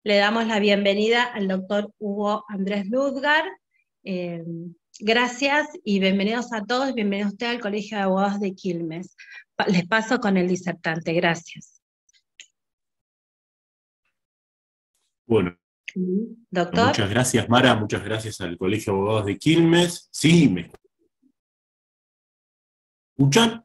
le damos la bienvenida al doctor Hugo Andrés Ludgar. Gracias y bienvenidos a todos, bienvenido usted al Colegio de Abogados de Quilmes. Les paso con el disertante, gracias. Bueno, doctor. Muchas gracias, Mara, muchas gracias al Colegio de Abogados de Quilmes. ¿Sí me escuchan?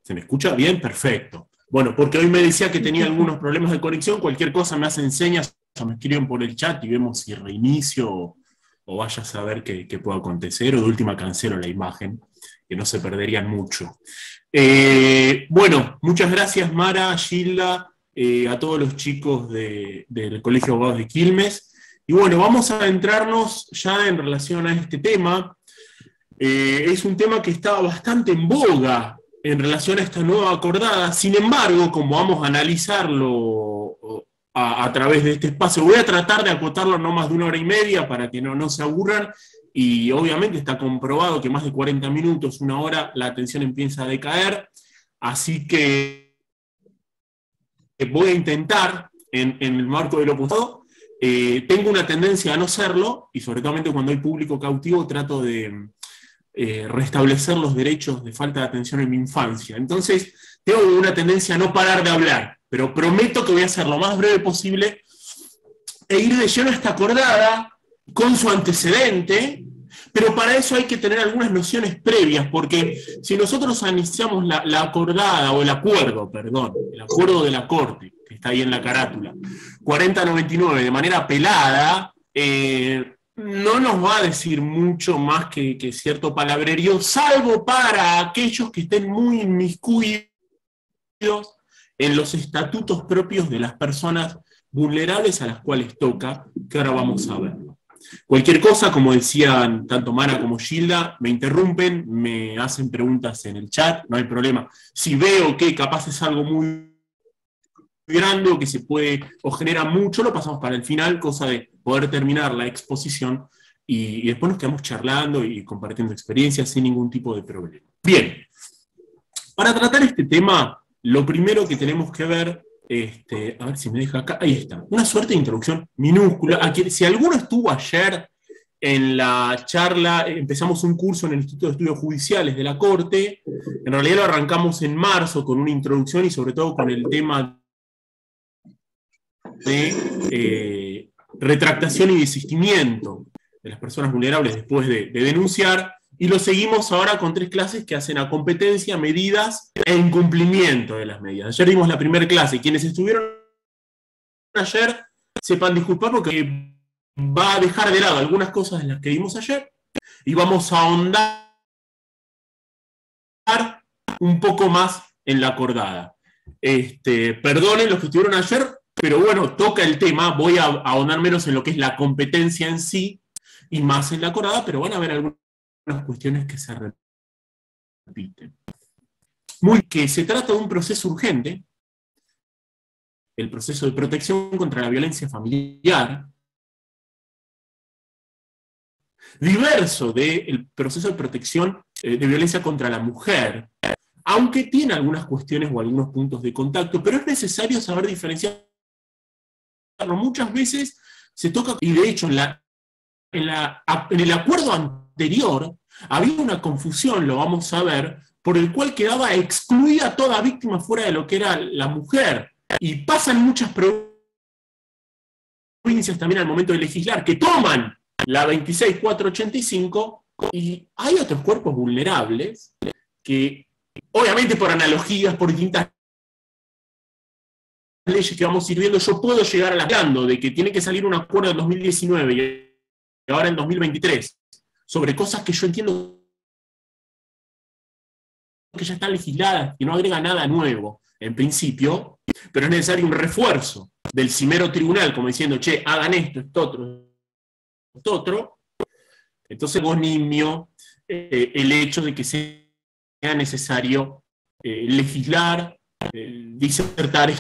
¿Se me escucha bien? Perfecto. Bueno, porque hoy me decía que tenía algunos problemas de conexión, cualquier cosa me hacen señas, o me escriben por el chat y vemos si reinicio o vaya a saber qué puede acontecer, o de última cancelo la imagen, que no se perderían mucho. Bueno, muchas gracias Mara, Gilda, a todos los chicos del Colegio de Abogados de Quilmes. Y bueno, vamos a adentrarnos ya en relación a este tema. Es un tema que está bastante en boga en relación a esta nueva acordada. Sin embargo, como vamos a analizarlo a través de este espacio, voy a tratar de acotarlo no más de 1 hora y media para que no se aburran, y obviamente está comprobado que más de 40 minutos, 1 hora, la atención empieza a decaer, así que voy a intentar, en el marco de lo posado, tengo una tendencia a no serlo, y sobre todo cuando hay público cautivo trato de restablecer los derechos de falta de atención en mi infancia. Entonces, tengo una tendencia a no parar de hablar, pero prometo que voy a ser lo más breve posible e ir de lleno a esta acordada con su antecedente, pero para eso hay que tener algunas nociones previas, porque si nosotros iniciamos la acordada, o el acuerdo de la Corte, que está ahí en la carátula, 4099, de manera pelada, no nos va a decir mucho más que cierto palabrerío, salvo para aquellos que estén muy inmiscuidos en los estatutos propios de las personas vulnerables a las cuales toca, que ahora vamos a verlo. Cualquier cosa, como decían tanto Mara como Gilda, me interrumpen, me hacen preguntas en el chat, no hay problema. Si veo que capaz es algo muy grande o que se puede, o genera mucho, lo pasamos para el final, cosa de poder terminar la exposición y después nos quedamos charlando y compartiendo experiencias sin ningún tipo de problema. Bien, para tratar este tema, lo primero que tenemos que ver, a ver si me deja acá, ahí está, una suerte de introducción minúscula. Aquí, si alguno estuvo ayer en la charla, empezamos un curso en el Instituto de Estudios Judiciales de la Corte, en realidad lo arrancamos en marzo con una introducción y sobre todo con el tema de retractación y desistimiento de las personas vulnerables después de denunciar, y lo seguimos ahora con 3 clases que hacen a competencia, medidas e incumplimiento de las medidas. Ayer dimos la primera clase, quienes estuvieron ayer sepan disculpar porque va a dejar de lado algunas cosas de las que vimos ayer, y vamos a ahondar un poco más en la acordada. Perdonen los que estuvieron ayer, pero bueno, toca el tema, voy a ahondar menos en lo que es la competencia en sí, y más en la acordada, pero van a haber algunas cuestiones que se repiten. Que se trata de un proceso urgente, el proceso de protección contra la violencia familiar, diverso del proceso de protección de violencia contra la mujer, aunque tiene algunas cuestiones o algunos puntos de contacto, pero es necesario saber diferenciar. Muchas veces se toca, y de hecho en el acuerdo anterior había una confusión, lo vamos a ver, por el cual quedaba excluida toda víctima fuera de lo que era la mujer, y pasan muchas provincias también al momento de legislar, que toman la 26485, y hay otros cuerpos vulnerables que, obviamente por analogías, por distintas leyes que vamos a ir viendo, yo puedo llegar hablando de que tiene que salir un acuerdo en 2019 y ahora en 2023 sobre cosas que yo entiendo que ya están legisladas, que no agrega nada nuevo en principio, pero es necesario un refuerzo del cimero tribunal, como diciendo, che, hagan esto, esto otro. Entonces vos nimio el hecho de que sea necesario legislar, disertar,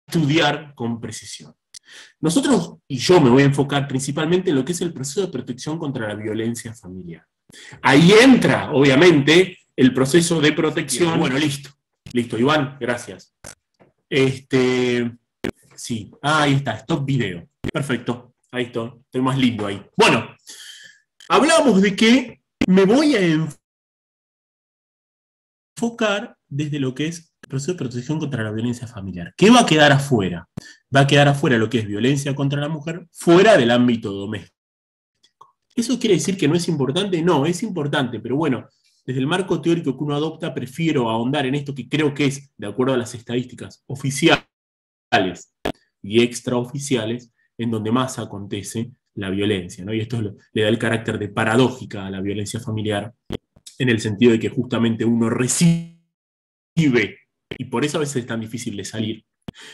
estudiar con precisión. Nosotros, y yo me voy a enfocar principalmente en lo que es el proceso de protección contra la violencia familiar. Ahí entra, obviamente, el proceso de protección. Bueno, listo, Iván, gracias. Sí, ahí está, stop video. Perfecto, ahí estoy más lindo ahí. Bueno, hablamos de que me voy a enfocar desde lo que es el proceso de protección contra la violencia familiar. ¿Qué va a quedar afuera? Va a quedar afuera lo que es violencia contra la mujer fuera del ámbito doméstico. ¿Eso quiere decir que no es importante? No, es importante, pero bueno, desde el marco teórico que uno adopta, prefiero ahondar en esto que creo que es, de acuerdo a las estadísticas oficiales y extraoficiales, en donde más acontece la violencia, ¿no? Y esto le da el carácter de paradójica a la violencia familiar, en el sentido de que justamente uno recibe, y por eso a veces es tan difícil de salir,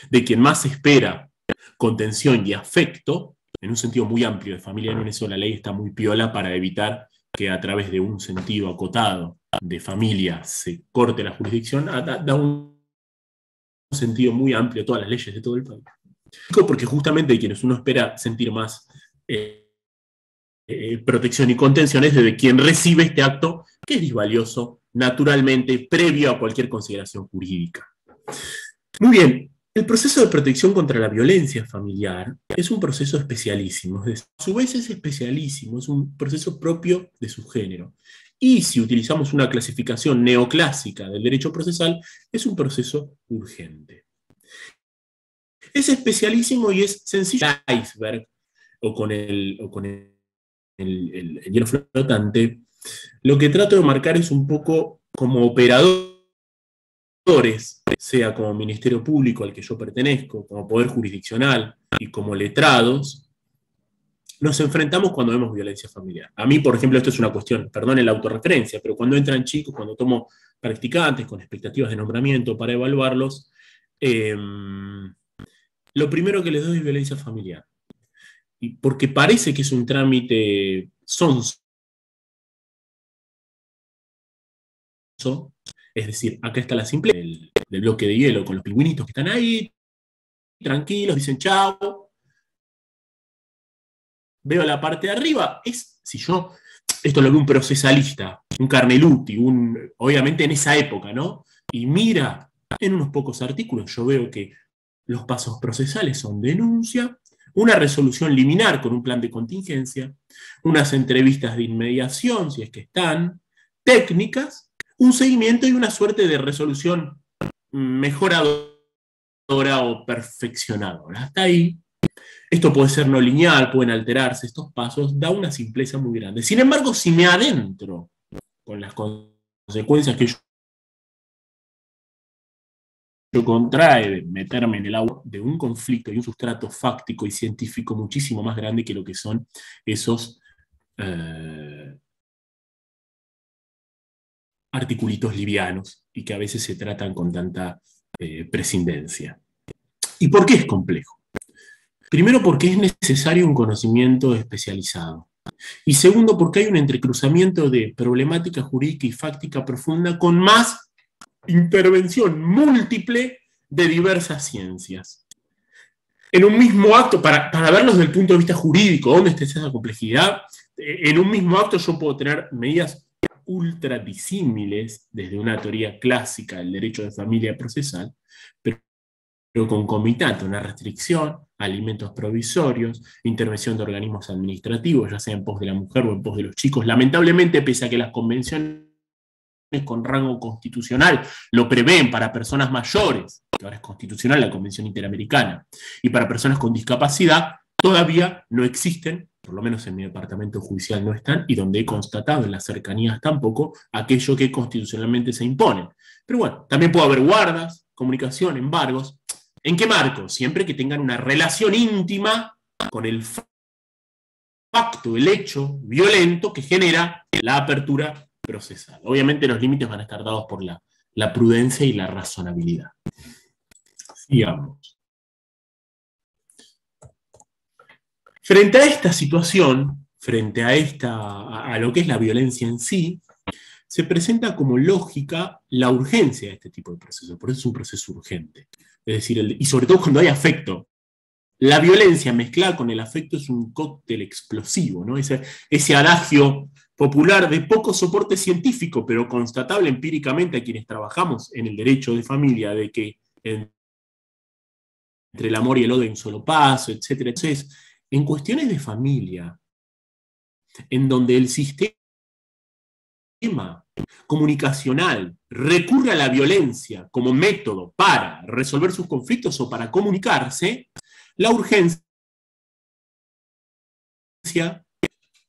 de quien más espera contención y afecto, en un sentido muy amplio de familia, en eso la ley está muy piola para evitar que a través de un sentido acotado de familia se corte la jurisdicción, da un sentido muy amplio a todas las leyes de todo el país. Porque justamente de quienes uno espera sentir más protección y contención es de quien recibe este acto, que es disvalioso, naturalmente, previo a cualquier consideración jurídica. Muy bien, el proceso de protección contra la violencia familiar es un proceso especialísimo, a su vez es especialísimo, es un proceso propio de su género. Y si utilizamos una clasificación neoclásica del derecho procesal, es un proceso urgente. Es especialísimo y es sencillo. Iceberg, o con el hielo flotante, lo que trato de marcar es un poco como operadores, sea como Ministerio Público al que yo pertenezco, como Poder Jurisdiccional y como letrados, nos enfrentamos cuando vemos violencia familiar. A mí, por ejemplo, esto es una cuestión, perdón la autorreferencia, pero cuando entran chicos, cuando tomo practicantes con expectativas de nombramiento para evaluarlos, lo primero que les doy es violencia familiar. Y porque parece que es un trámite sonso, es decir, acá está la simple del bloque de hielo con los pingüinitos que están ahí, tranquilos, dicen chao. Veo la parte de arriba, si yo, esto lo veo un procesalista, un Carneluti, obviamente en esa época, ¿no? Y mira, en unos pocos artículos yo veo que los pasos procesales son denuncia, una resolución liminar con un plan de contingencia, unas entrevistas de inmediación, si es que están, técnicas, un seguimiento y una suerte de resolución mejoradora o perfeccionadora. Hasta ahí, esto puede ser no lineal, pueden alterarse estos pasos, da una simpleza muy grande. Sin embargo, si me adentro con las consecuencias que yo contrae de meterme en el agua de un conflicto y un sustrato fáctico y científico muchísimo más grande que lo que son esos articulitos livianos y que a veces se tratan con tanta prescindencia. ¿Y por qué es complejo? Primero, porque es necesario un conocimiento especializado. Y segundo, porque hay un entrecruzamiento de problemática jurídica y fáctica profunda con más intervención múltiple de diversas ciencias. En un mismo acto, para verlos desde el punto de vista jurídico, ¿dónde está esa complejidad? En un mismo acto yo puedo tener medidas ultra disímiles desde una teoría clásica del derecho de familia procesal, pero concomitante, una restricción, alimentos provisorios, intervención de organismos administrativos, ya sea en pos de la mujer o en pos de los chicos. Lamentablemente, pese a que las convenciones con rango constitucional lo prevén para personas mayores, que ahora es constitucional la Convención Interamericana, y para personas con discapacidad, todavía no existen, por lo menos en mi departamento judicial no están, y donde he constatado en las cercanías tampoco, aquello que constitucionalmente se impone. Pero bueno, también puede haber guardas, comunicación, embargos. ¿En qué marco? Siempre que tengan una relación íntima con el facto, el hecho violento que genera la apertura procesal. Obviamente los límites van a estar dados por la prudencia y la razonabilidad. Sigamos. Frente a esta situación, frente a lo que es la violencia en sí, se presenta como lógica la urgencia de este tipo de proceso. Por eso es un proceso urgente. Es decir, y sobre todo cuando hay afecto. La violencia mezclada con el afecto es un cóctel explosivo, ¿no? Ese adagio popular de poco soporte científico, pero constatable empíricamente a quienes trabajamos en el derecho de familia, de que entre el afecto y la violencia hay una relación inversamente entre el amor y el odio hay un solo paso, etc. Entonces, en cuestiones de familia, en donde el sistema comunicacional recurre a la violencia como método para resolver sus conflictos o para comunicarse, la urgencia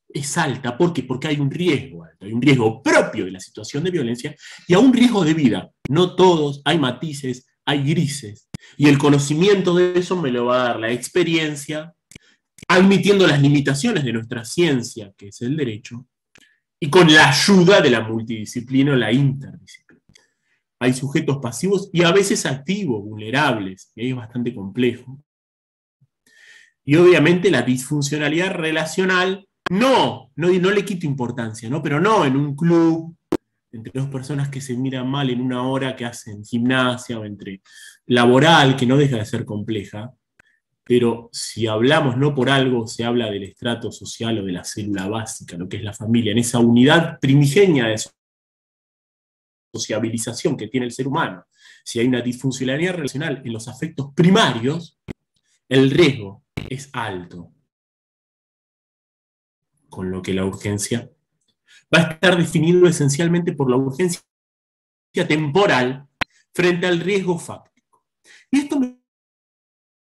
es alta. ¿Por qué? Porque hay un riesgo alto, hay un riesgo propio de la situación de violencia y a un riesgo de vida. No todos, hay matices, hay grises. Y el conocimiento de eso me lo va a dar la experiencia, admitiendo las limitaciones de nuestra ciencia, que es el derecho, y con la ayuda de la multidisciplina o la interdisciplina. Hay sujetos pasivos y a veces activos, vulnerables, y ahí es bastante complejo. Y obviamente la disfuncionalidad relacional, no le quito importancia, ¿no? Pero no en un club, entre dos personas que se miran mal en una hora que hacen gimnasia, o entre laboral, que no deja de ser compleja. Pero si hablamos, no por algo se habla del estrato social o de la célula básica, lo que es la familia, en esa unidad primigenia de sociabilización que tiene el ser humano. Si hay una disfuncionalidad relacional en los afectos primarios, el riesgo es alto. Con lo que la urgencia va a estar definido esencialmente por la urgencia temporal frente al riesgo fáctico. Y esto me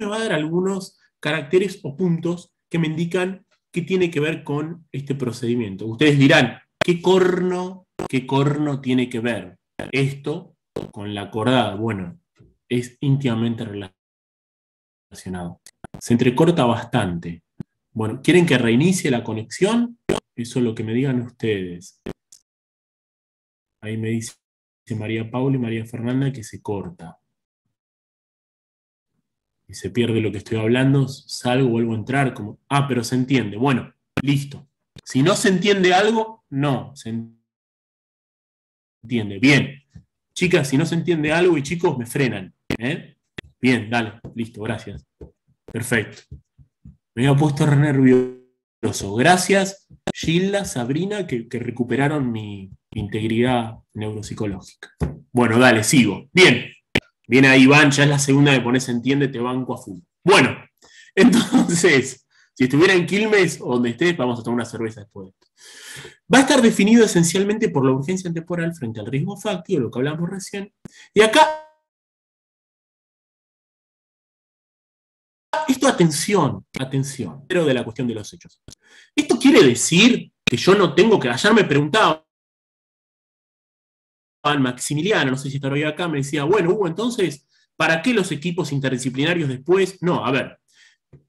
va a dar algunos caracteres o puntos que me indican qué tiene que ver con este procedimiento. Ustedes dirán, ¿qué corno tiene que ver esto con la acordada? Bueno, es íntimamente relacionado. Se entrecorta bastante. Bueno, ¿quieren que reinicie la conexión? Eso es lo que me digan ustedes. Ahí me dice María Paula y María Fernanda que se corta. Y se pierde lo que estoy hablando, salgo, vuelvo a entrar, como, pero se entiende. Bueno, listo. Si no se entiende algo, no se entiende. Bien. Chicas, si no se entiende algo y chicos, me frenan. Bien, dale, listo, gracias. Perfecto. Me había puesto re nervioso. Gracias, Gilda, Sabrina, que recuperaron mi integridad neuropsicológica. Bueno, dale, sigo. Bien. Viene ahí Iván, ya es la segunda que pones entiende, te banco a full. Bueno, entonces, si estuviera en Quilmes o donde estés, vamos a tomar una cerveza después de esto. Va a estar definido esencialmente por la urgencia temporal frente al riesgo fáctico, lo que hablamos recién. Y acá, esto atención, pero de la cuestión de los hechos. Esto quiere decir que yo no tengo que, ayer me preguntaba Maximiliano, no sé si estará hoy acá, me decía, bueno, Hugo, entonces, ¿para qué los equipos interdisciplinarios después? No, a ver,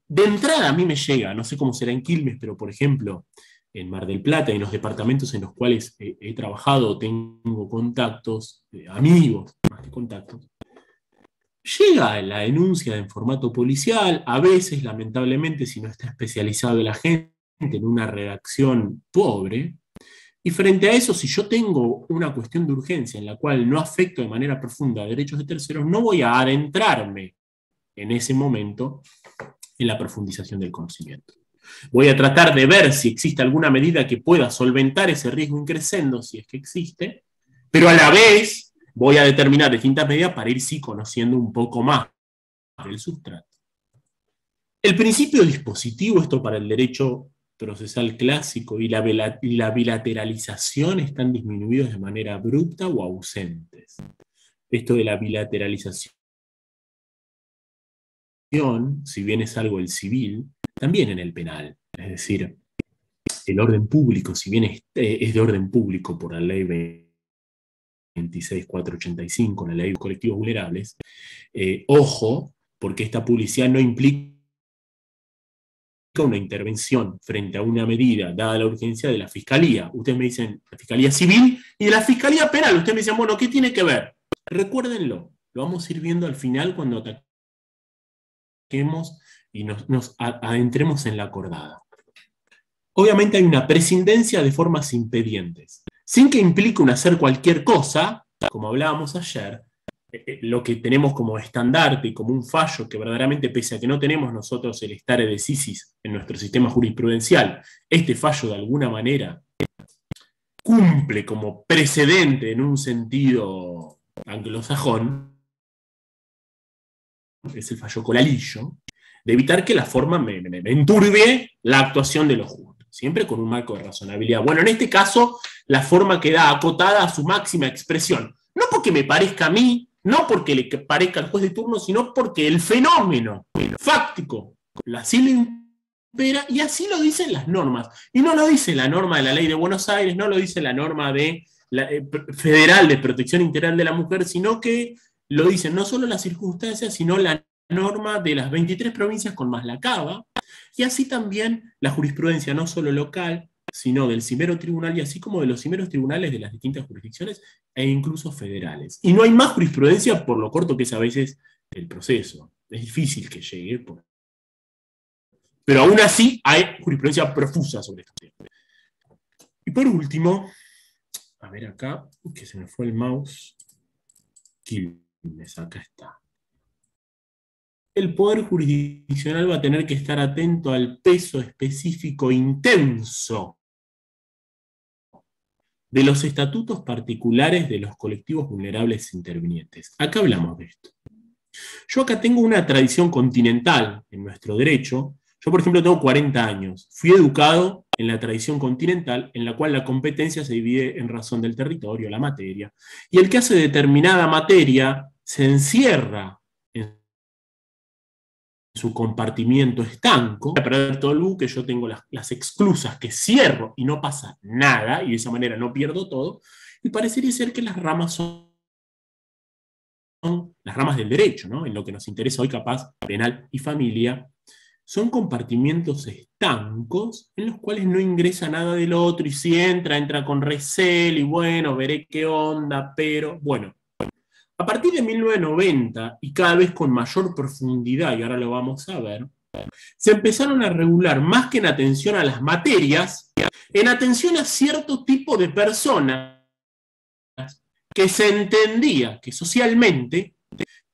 de entrada a mí me llega, no sé cómo será en Quilmes, pero por ejemplo, en Mar del Plata, en los departamentos en los cuales he trabajado, tengo contactos, amigos, más que contactos, llega la denuncia en formato policial, a veces, lamentablemente, si no está especializado el agente, en una redacción pobre. Y frente a eso, si yo tengo una cuestión de urgencia en la cual no afecto de manera profunda derechos de terceros, no voy a adentrarme en ese momento en la profundización del conocimiento. Voy a tratar de ver si existe alguna medida que pueda solventar ese riesgo increscendo, si es que existe, pero a la vez voy a determinar distintas medidas para ir sí conociendo un poco más del sustrato. El principio dispositivo, esto para el derecho procesal clásico, y la bilateralización están disminuidos de manera abrupta o ausentes. Esto de la bilateralización, si bien es algo del civil, también en el penal. Es decir, el orden público, si bien es de orden público por la ley 26.485, la ley de colectivos vulnerables, ojo, porque esta publicidad no implica una intervención frente a una medida dada la urgencia de la Fiscalía. Ustedes me dicen la Fiscalía Civil y de la Fiscalía Penal. Ustedes me dicen, bueno, ¿qué tiene que ver? Recuérdenlo, lo vamos a ir viendo al final cuando ataquemos y nos adentremos en la acordada. Obviamente hay una prescindencia de formas impedientes, sin que implique un hacer cualquier cosa, como hablábamos ayer. Lo que tenemos como estandarte y como un fallo que verdaderamente, pese a que no tenemos nosotros el stare decisis en nuestro sistema jurisprudencial, este fallo de alguna manera cumple como precedente en un sentido anglosajón, es el fallo Colalillo, de evitar que la forma me enturbie la actuación de los jueces, siempre con un marco de razonabilidad. Bueno, en este caso, la forma queda acotada a su máxima expresión, no porque me parezca a mí, no porque le parezca al juez de turno, sino porque el fenómeno fáctico así lo impera, y así lo dicen las normas. Y no lo dice la norma de la Ley de Buenos Aires, no lo dice la norma de federal de protección integral de la mujer, sino que lo dicen no solo las circunstancias, sino la norma de las 23 provincias con más la Cava, y así también la jurisprudencia no solo local, sino del cimero tribunal, y así como de los cimeros tribunales de las distintas jurisdicciones, e incluso federales. Y no hay más jurisprudencia por lo corto que es a veces el proceso. Es difícil que llegue, pero aún así hay jurisprudencia profusa sobre este tema. Y por último, a ver acá, que se me fue el mouse. Quilmes, acá está. El Poder Jurisdiccional va a tener que estar atento al peso específico intenso de los estatutos particulares de los colectivos vulnerables intervinientes. Acá hablamos de esto. Yo acá tengo una tradición continental en nuestro derecho. Yo, por ejemplo, tengo 40 años. Fui educado en la tradición continental, en la cual la competencia se divide en razón del territorio, la materia. Y el que hace determinada materia se encierra en su compartimiento estanco, para perder todo el buque, yo tengo las exclusas que cierro y no pasa nada, y de esa manera no pierdo todo, y parecería ser que las ramas son las ramas del derecho, ¿no? En lo que nos interesa hoy, capaz, penal y familia, son compartimientos estancos en los cuales no ingresa nada del otro, y si entra con recel, y bueno, veré qué onda, pero bueno. A partir de 1990, y cada vez con mayor profundidad, y ahora lo vamos a ver, se empezaron a regular más que en atención a las materias, en atención a cierto tipo de personas que se entendía que socialmente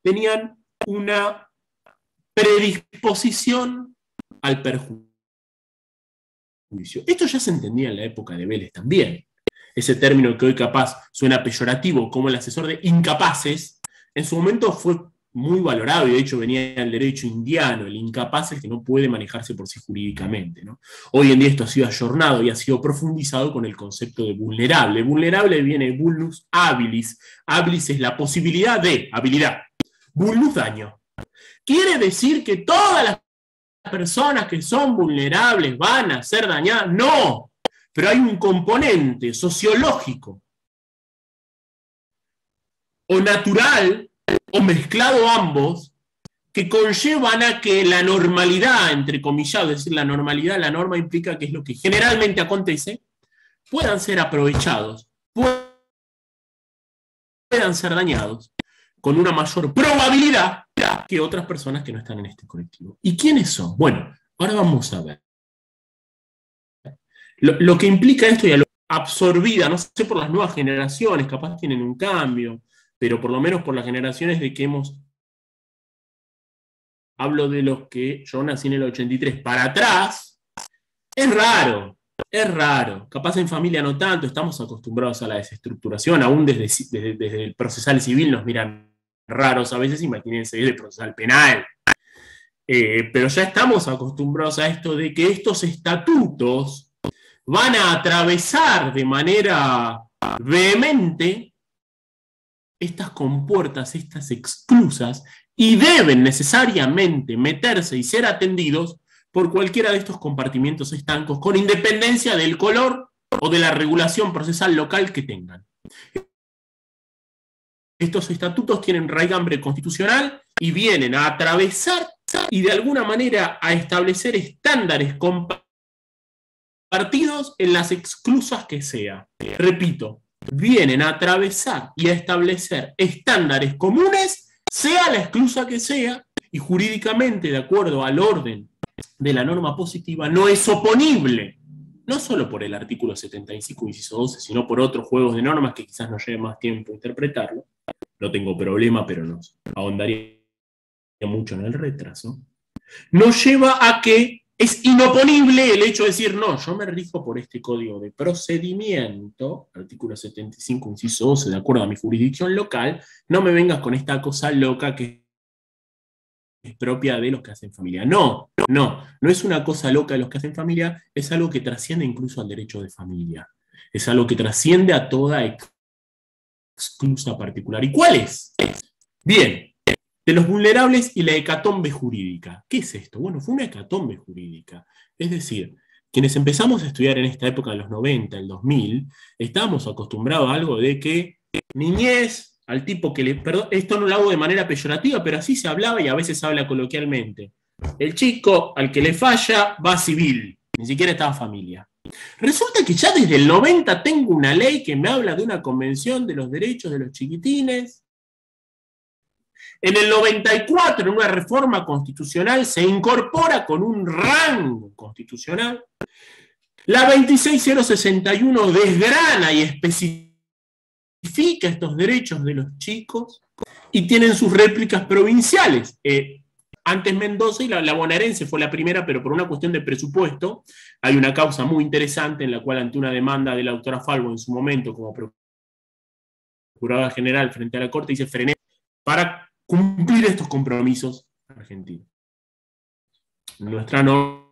tenían una predisposición al perjuicio. Esto ya se entendía en la época de Vélez también. Ese término que hoy capaz suena peyorativo, como el asesor de incapaces, en su momento fue muy valorado, y de hecho venía del derecho indiano, el incapaz es el que no puede manejarse por sí jurídicamente, ¿no? Hoy en día esto ha sido ayornado y ha sido profundizado con el concepto de vulnerable. Vulnerable viene vulnus habilis. Habilis es la posibilidad de habilidad. Vulnus, daño. ¿Quiere decir que todas las personas que son vulnerables van a ser dañadas? No, pero hay un componente sociológico o natural o mezclado ambos que conllevan a que la normalidad, entre comillas, es decir, la normalidad, la norma implica que es lo que generalmente acontece, puedan ser aprovechados, puedan ser dañados con una mayor probabilidad que otras personas que no están en este colectivo. ¿Y quiénes son? Bueno, ahora vamos a ver. Lo que implica esto, y a lo absorbida, no sé por las nuevas generaciones, capaz tienen un cambio, pero por lo menos por las generaciones de que hablo de los que yo nací en el 83 para atrás, es raro. Capaz en familia no tanto, estamos acostumbrados a la desestructuración, aún desde el procesal civil nos miran raros a veces, imagínense desde el procesal penal. Pero ya estamos acostumbrados a esto de que estos estatutos van a atravesar de manera vehemente estas compuertas, estas exclusas, y deben necesariamente meterse y ser atendidos por cualquiera de estos compartimientos estancos, con independencia del color o de la regulación procesal local que tengan. Estos estatutos tienen raigambre constitucional y vienen a atravesar y de alguna manera a establecer estándares compartidos en las exclusas que sea. Repito, vienen a atravesar y a establecer estándares comunes, sea la exclusa que sea, y jurídicamente, de acuerdo al orden de la norma positiva, no es oponible, no solo por el artículo 75, inciso 12, sino por otros juegos de normas que quizás nos lleve más tiempo interpretarlo. No tengo problema, pero nos ahondaría mucho en el retraso. Nos lleva a que es inoponible el hecho de decir, no, yo me rijo por este código de procedimiento, artículo 75, inciso 12, de acuerdo a mi jurisdicción local, no me vengas con esta cosa loca que propia de los que hacen familia. No es una cosa loca de los que hacen familia, es algo que trasciende incluso al derecho de familia. Es algo que trasciende a toda exclusa particular. ¿Y cuál es? Bien, de los vulnerables y la hecatombe jurídica. ¿Qué es esto? Bueno, fue una hecatombe jurídica. Es decir, quienes empezamos a estudiar en esta época de los 90, el 2000, estábamos acostumbrados a algo de que niñez, al tipo que le... Perdón, esto no lo hago de manera peyorativa, pero así se hablaba y a veces se habla coloquialmente. El chico al que le falla va a civil, ni siquiera estaba familia. Resulta que ya desde el 90 tengo una ley que me habla de una convención de los derechos de los chiquitines. En el 94, en una reforma constitucional, se incorpora con un rango constitucional. La 26061 desgrana y especifica estos derechos de los chicos y tienen sus réplicas provinciales. Antes Mendoza y la bonaerense fue la primera, pero por una cuestión de presupuesto, hay una causa muy interesante en la cual, ante una demanda de la doctora Falvo en su momento como procuradora general frente a la Corte, dice frené para cumplir estos compromisos argentinos. Nuestra norma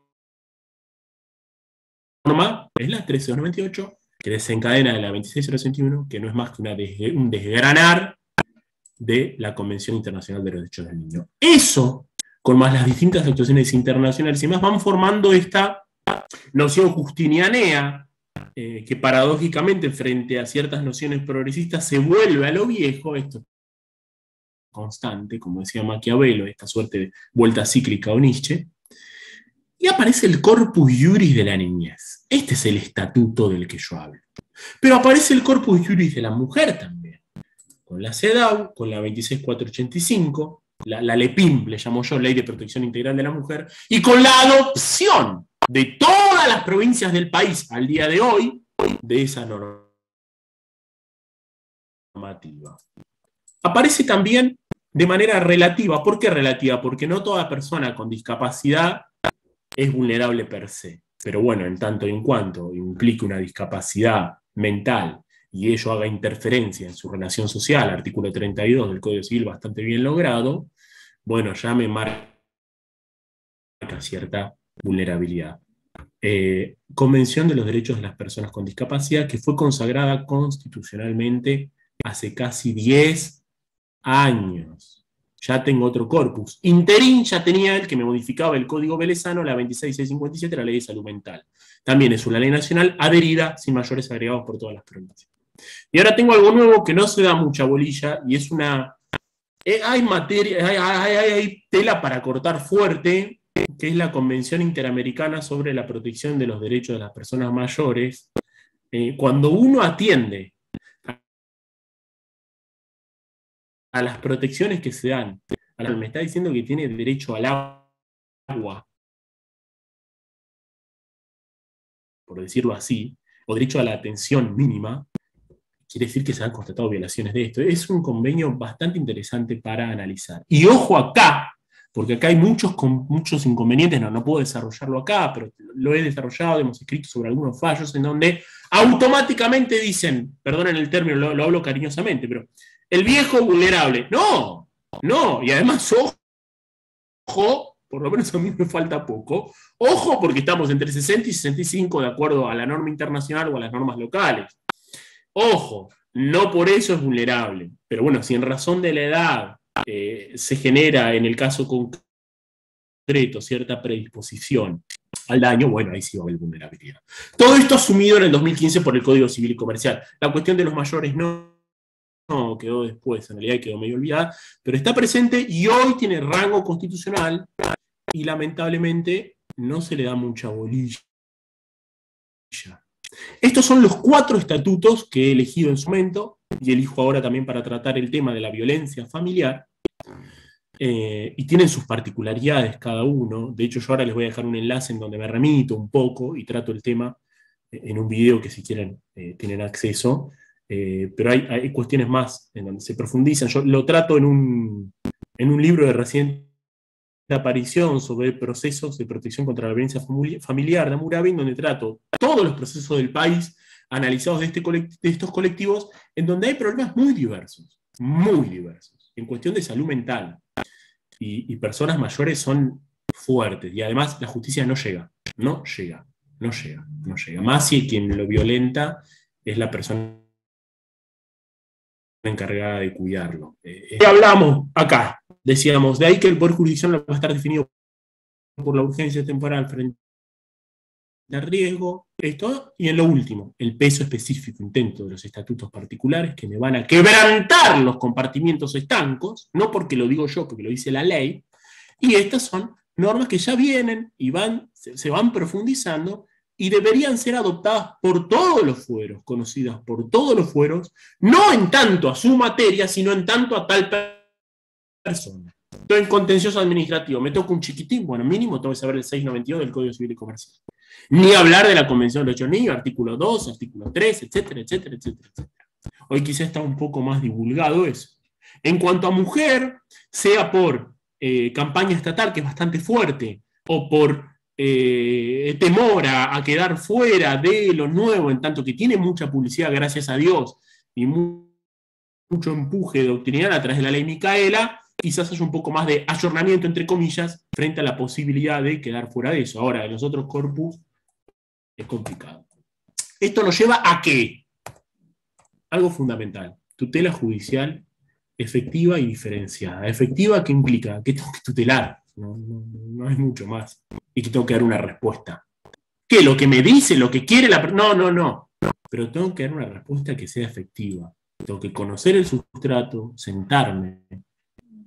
es la 13298, que desencadena de la 26061, que no es más que un desgranar de la Convención Internacional de los Derechos del Niño. Eso, con más las distintas actuaciones internacionales y más, van formando esta noción justinianea, que paradójicamente frente a ciertas nociones progresistas se vuelve a lo viejo, esto constante, como decía Maquiavelo, esta suerte de vuelta cíclica o Nietzsche, y aparece el corpus iuris de la niñez. Este es el estatuto del que yo hablo. Pero aparece el corpus iuris de la mujer también, con la CEDAW, con la 26485, la LEPIM, le llamo yo, Ley de Protección Integral de la Mujer, y con la adopción de todas las provincias del país al día de hoy de esa normativa. Aparece también de manera relativa. ¿Por qué relativa? Porque no toda persona con discapacidad es vulnerable per se. Pero bueno, en tanto y en cuanto implique una discapacidad mental y ello haga interferencia en su relación social, artículo 32 del Código Civil bastante bien logrado, bueno, ya me marca cierta vulnerabilidad. Convención de los Derechos de las Personas con Discapacidad, que fue consagrada constitucionalmente hace casi 10 años. Ya tengo otro corpus. Interín ya tenía el que me modificaba el Código Velezano, la 26657, la Ley de Salud Mental. También es una ley nacional adherida, sin mayores agregados por todas las provincias. Y ahora tengo algo nuevo que no se da mucha bolilla, y es una... hay materia, hay tela para cortar fuerte, que es la Convención Interamericana sobre la Protección de los Derechos de las Personas Mayores. Cuando uno atiende a las protecciones que se dan, me está diciendo que tiene derecho al agua, por decirlo así, o derecho a la atención mínima, quiere decir que se han constatado violaciones de esto. Es un convenio bastante interesante para analizar. Y ojo acá, porque acá hay muchos inconvenientes, no puedo desarrollarlo acá, pero lo he desarrollado, hemos escrito sobre algunos fallos en donde automáticamente dicen, perdonen el término, lo hablo cariñosamente, pero el viejo vulnerable. No, y además ojo, por lo menos a mí me falta poco, ojo porque estamos entre 60 y 65 de acuerdo a la norma internacional o a las normas locales. Ojo, no por eso es vulnerable, pero bueno, si en razón de la edad se genera en el caso concreto cierta predisposición al daño, bueno, ahí sí va a haber vulnerabilidad. Todo esto asumido en el 2015 por el Código Civil y Comercial. La cuestión de los mayores no quedó después, en realidad quedó medio olvidada, pero está presente y hoy tiene rango constitucional y lamentablemente no se le da mucha bolilla. Estos son los 4 estatutos que he elegido en su momento y elijo ahora también para tratar el tema de la violencia familiar, y tienen sus particularidades cada uno. De hecho, yo ahora les voy a dejar un enlace en donde me remito un poco y trato el tema en un video que si quieren tienen acceso. Pero hay cuestiones más en donde se profundizan. Yo lo trato en un libro de reciente aparición sobre procesos de protección contra la violencia familiar de Hammurabi, donde trato todos los procesos del país analizados de estos colectivos, en donde hay problemas muy diversos, en cuestión de salud mental. y personas mayores son fuertes, y además la justicia no llega. Más si quien lo violenta es la persona encargada de cuidarlo. Hablamos acá, decíamos, de ahí que el Poder Jurisdiccional va a estar definido por la urgencia temporal frente al riesgo, esto, y en lo último, el peso específico intento de los estatutos particulares que me van a quebrantar los compartimientos estancos, no porque lo digo yo, porque lo dice la ley, y estas son normas que ya vienen y se van profundizando y deberían ser adoptadas por todos los fueros, conocidas por todos los fueros, no en tanto a su materia, sino en tanto a tal persona. Estoy en contencioso administrativo, me toca un chiquitín, bueno, mínimo tengo que saber el 692 del Código Civil y Comercial. Ni hablar de la Convención de los 8 niños, artículo 2, artículo 3, etcétera, etcétera, etcétera, etcétera. Hoy quizá está un poco más divulgado eso. En cuanto a mujer, sea por campaña estatal, que es bastante fuerte, o por temor a quedar fuera de lo nuevo, en tanto que tiene mucha publicidad, gracias a Dios, y mucho empuje doctrinal a través de la ley Micaela, quizás haya un poco más de ayornamiento, entre comillas, frente a la posibilidad de quedar fuera de eso. Ahora, en los otros corpus es complicado. Esto nos lleva a ¿qué? Algo fundamental, tutela judicial efectiva y diferenciada. Efectiva, ¿qué implica? Que tengo que tutelar, no es mucho más, y que tengo que dar una respuesta. ¿Qué? ¿Lo que me dice, lo que quiere la persona? No. Pero tengo que dar una respuesta que sea efectiva. Tengo que conocer el sustrato, sentarme,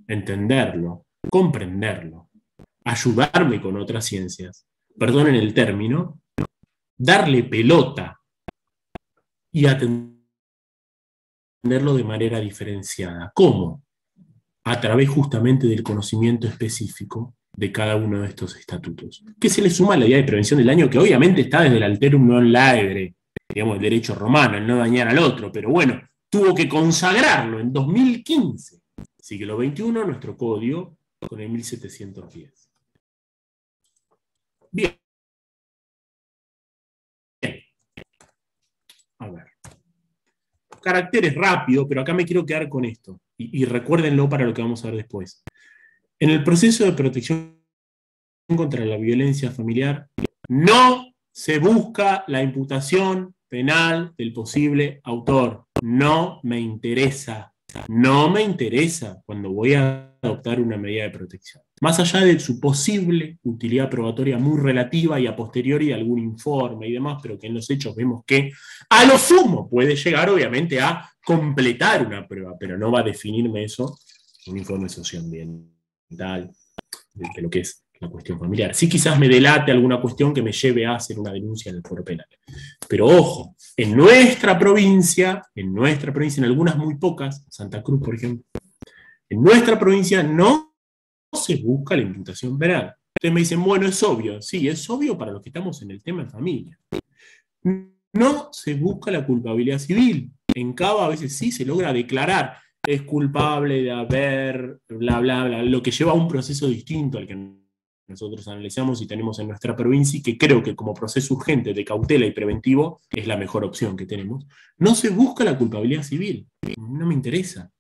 entenderlo, comprenderlo, ayudarme con otras ciencias, perdonen el término, darle pelota y atenderlo de manera diferenciada. ¿Cómo? A través justamente del conocimiento específico de cada uno de estos estatutos. Que se le suma a la idea de prevención del daño, que obviamente está desde el alterum non laedere, digamos, el derecho romano, el no dañar al otro, pero bueno, tuvo que consagrarlo en 2015, siglo XXI, nuestro código, con el 1710. Bien. A ver. Caracteres rápido, pero acá me quiero quedar con esto, y recuérdenlo para lo que vamos a ver después. En el proceso de protección contra la violencia familiar, no se busca la imputación penal del posible autor. No me interesa cuando voy a adoptar una medida de protección. Más allá de su posible utilidad probatoria muy relativa y a posteriori de algún informe y demás, pero que en los hechos vemos que a lo sumo puede llegar obviamente a completar una prueba, pero no va a definirme eso un informe socioambiental de lo que es la cuestión familiar. Sí, quizás me delate alguna cuestión que me lleve a hacer una denuncia en el foro penal. Pero ojo, en nuestra provincia, en algunas muy pocas, Santa Cruz por ejemplo, en nuestra provincia no se busca la imputación penal. Ustedes me dicen, bueno, es obvio. Sí, es obvio para los que estamos en el tema de familia. No se busca la culpabilidad civil. En Cava a veces sí se logra declarar es culpable de haber, bla, bla, bla, lo que lleva a un proceso distinto al que nosotros analizamos y tenemos en nuestra provincia, y que creo que como proceso urgente de cautela y preventivo es la mejor opción que tenemos. No se busca la culpabilidad civil. No me interesa.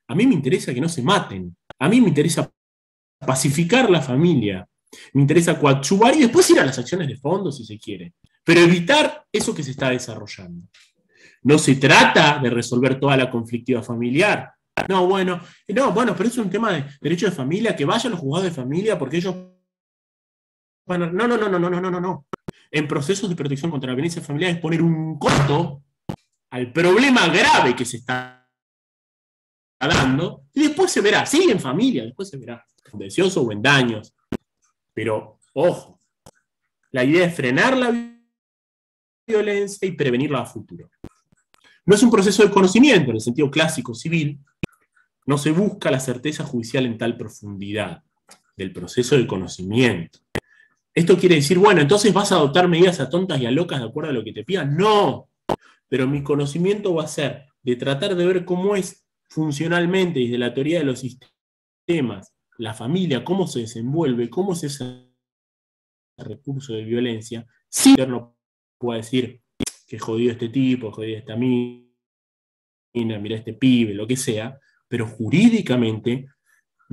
A mí me interesa que no se maten. A mí me interesa pacificar la familia. Me interesa coadyuvar y después ir a las acciones de fondo si se quiere. Pero evitar eso que se está desarrollando. No se trata de resolver toda la conflictiva familiar. No, bueno, pero es un tema de derecho de familia, que vayan los juzgados de familia porque ellos van a... No. En procesos de protección contra la violencia familiar es poner un costo al problema grave que se está dando, y después se verá, sí, en familia, después se verá, contencioso o en daños. Pero, ojo, la idea es frenar la violencia y prevenirla a futuro. No es un proceso de conocimiento, en el sentido clásico civil, no se busca la certeza judicial en tal profundidad del proceso de conocimiento. Esto quiere decir, bueno, entonces vas a adoptar medidas a tontas y a locas de acuerdo a lo que te pidan. No, pero mi conocimiento va a ser de tratar de ver cómo es funcionalmente desde la teoría de los sistemas, la familia, cómo se desenvuelve, cómo es ese recurso de violencia, sin que no pueda decir que jodido este tipo, jodido esta mina, mira este pibe, lo que sea, pero jurídicamente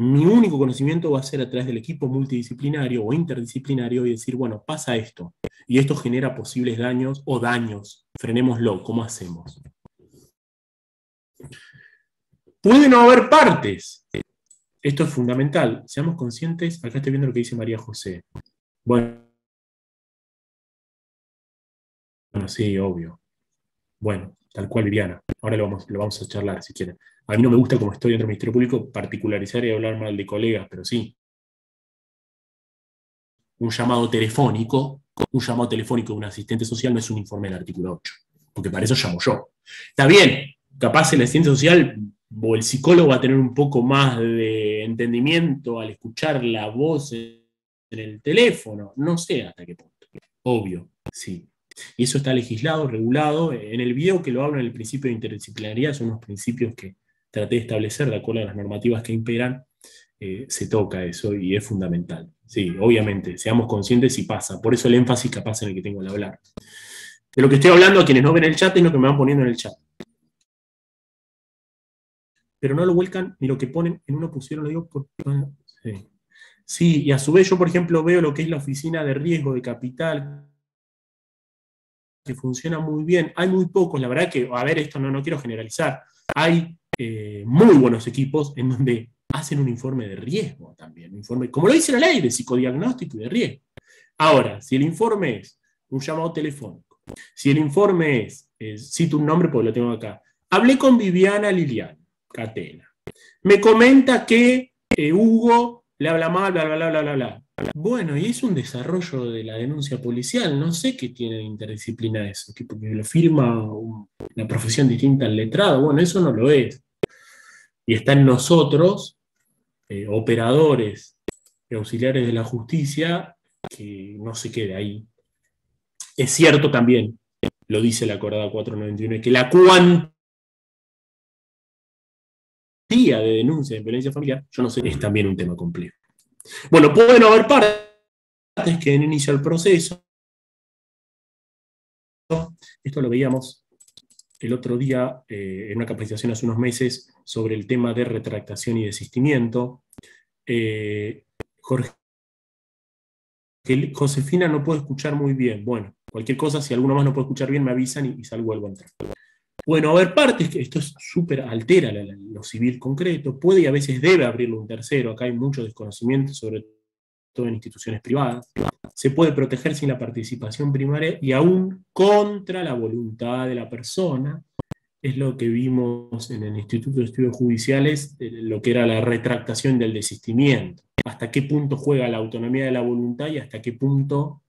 Mi único conocimiento va a ser a través del equipo multidisciplinario o interdisciplinario y decir, bueno, pasa esto, y esto genera posibles daños o daños, frenémoslo, ¿cómo hacemos? Puede no haber partes. Esto es fundamental. Seamos conscientes, acá estoy viendo lo que dice María José. Bueno, sí, obvio. Bueno, tal cual, Viviana. Ahora lo vamos a charlar, si quieren. A mí no me gusta, como estoy dentro del Ministerio Público, particularizar y hablar mal de colegas, pero sí. Un llamado telefónico de un asistente social no es un informe del artículo 8, porque para eso llamo yo. Está bien, capaz el asistente social o el psicólogo va a tener un poco más de entendimiento al escuchar la voz en el teléfono, no sé hasta qué punto. Obvio, sí. Y eso está legislado, regulado. En el video que lo hablo en el principio de interdisciplinaridad, son unos principios que traté de establecer de acuerdo a las normativas que imperan, se toca eso y es fundamental. Sí, obviamente, seamos conscientes si pasa. Por eso el énfasis capaz en el que tengo al hablar. De lo que estoy hablando a quienes no ven el chat es lo que me van poniendo en el chat. Pero no lo vuelcan ni lo que ponen en una pusieron, lo digo por... Sí. Sí, y a su vez yo, por ejemplo, veo lo que es la oficina de riesgo de capital, que funciona muy bien. Hay muy pocos, la verdad que, a ver, esto no quiero generalizar. Hay muy buenos equipos en donde hacen un informe de riesgo también, un informe, como lo dice la ley, de psicodiagnóstico y de riesgo. Ahora, si el informe es un llamado telefónico, si el informe cito un nombre porque lo tengo acá, hablé con Viviana Liliana Catena, me comenta que Hugo le habla mal, bla, bla, bla, bla, bla, bla. Bueno, y es un desarrollo de la denuncia policial, no sé qué tiene de interdisciplina eso, que porque lo firma una profesión distinta al letrado, bueno, eso no lo es. Y está en nosotros, operadores y auxiliares de la justicia, que no se quede ahí. Es cierto también, lo dice la acordada 491, que la cuantía de denuncia de violencia familiar, yo no sé, es también un tema complejo. Bueno, pueden haber partes que den inicio al proceso. Esto lo veíamos el otro día en una capacitación hace unos meses sobre el tema de retractación y desistimiento. Josefina no puede escuchar muy bien. Bueno, cualquier cosa, si alguno más no puede escuchar bien, me avisan y salgo algo a entrar. Bueno, haber partes que esto es súper altera lo civil concreto, puede y a veces debe abrirlo un tercero. Acá hay mucho desconocimiento, sobre todo en instituciones privadas. Se puede proteger sin la participación primaria y aún contra la voluntad de la persona. Es lo que vimos en el Instituto de Estudios Judiciales, lo que era la retractación del desistimiento. Hasta qué punto juega la autonomía de la voluntad y hasta qué punto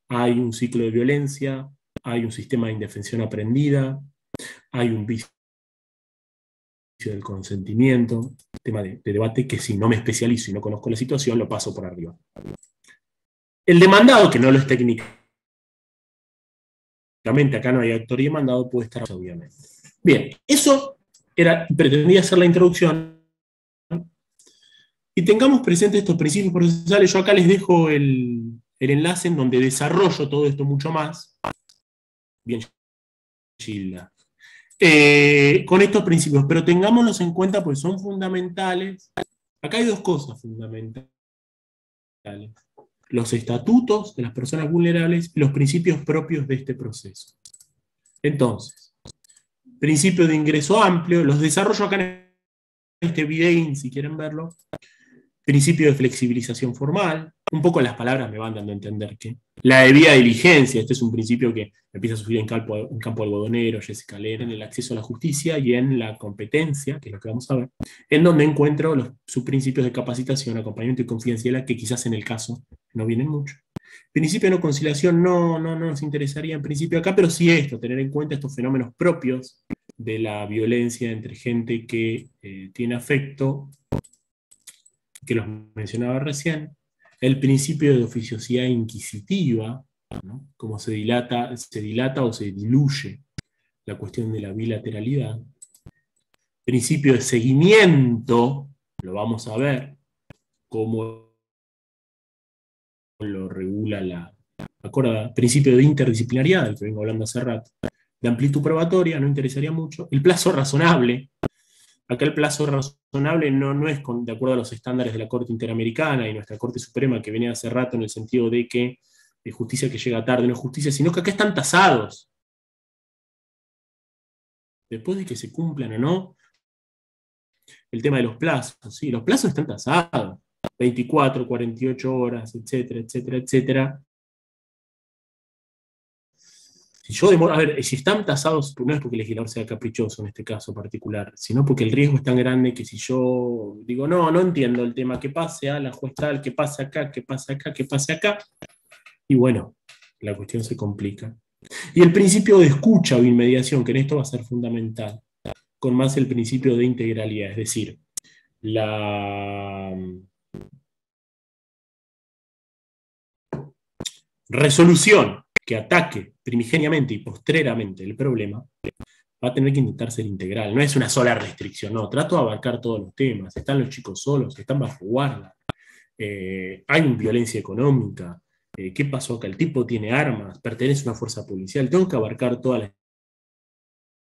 hay un ciclo de violencia, hay un sistema de indefensión aprendida, hay un vicio del consentimiento, tema de debate que si no me especializo y no conozco la situación, lo paso por arriba. El demandado, que no lo es técnicamente, acá no hay actor y demandado, puede estar obviamente. Bien, eso pretendía ser la introducción. Y tengamos presentes estos principios procesales. Yo acá les dejo el enlace en donde desarrollo todo esto mucho más. Bien, Gilda. Con estos principios, pero tengámoslos en cuenta porque son fundamentales. Acá hay dos cosas fundamentales: los estatutos de las personas vulnerables y los principios propios de este proceso. Entonces, principio de ingreso amplio, los desarrollo acá en este video, si quieren verlo. Principio de flexibilización formal, un poco las palabras me van dando a entender que la debida diligencia, este es un principio que empieza a surgir en campo algodonero, Jessica Lera, en el acceso a la justicia y en la competencia, que es lo que vamos a ver, en donde encuentro los subprincipios de capacitación, acompañamiento y confidencialidad, que quizás en el caso no vienen mucho. Principio de no conciliación no nos interesaría en principio acá, pero sí esto, tener en cuenta estos fenómenos propios de la violencia entre gente que tiene afecto, que los mencionaba recién, el principio de oficiosidad inquisitiva, ¿no? Como se dilata o se diluye la cuestión de la bilateralidad, principio de seguimiento, lo vamos a ver, cómo lo regula la acordada, principio de interdisciplinariedad, del que vengo hablando hace rato, de amplitud probatoria, no interesaría mucho, el plazo razonable, Acá el plazo razonable no es de acuerdo a los estándares de la Corte Interamericana y nuestra Corte Suprema, que venía hace rato en el sentido de que justicia que llega tarde no es justicia, sino que acá están tasados. Después de que se cumplan o no, el tema de los plazos, sí, los plazos están tasados, 24, 48 horas, etcétera, etcétera, etcétera. Si yo demoro, a ver, si están tasados, no es porque el legislador sea caprichoso en este caso particular, sino porque el riesgo es tan grande que si yo digo, no entiendo el tema, que pase a la juez tal, que pase acá, que pase acá, que pase acá, y bueno, la cuestión se complica. Y el principio de escucha o inmediación, que en esto va a ser fundamental, con más el principio de integralidad, es decir, la resolución que ataque primigeniamente y postreramente el problema, va a tener que intentar ser integral. No es una sola restricción, no. Trato de abarcar todos los temas. Están los chicos solos, están bajo guarda. Hay violencia económica. ¿Qué pasó acá? El tipo tiene armas, pertenece a una fuerza policial. Tengo que abarcar toda la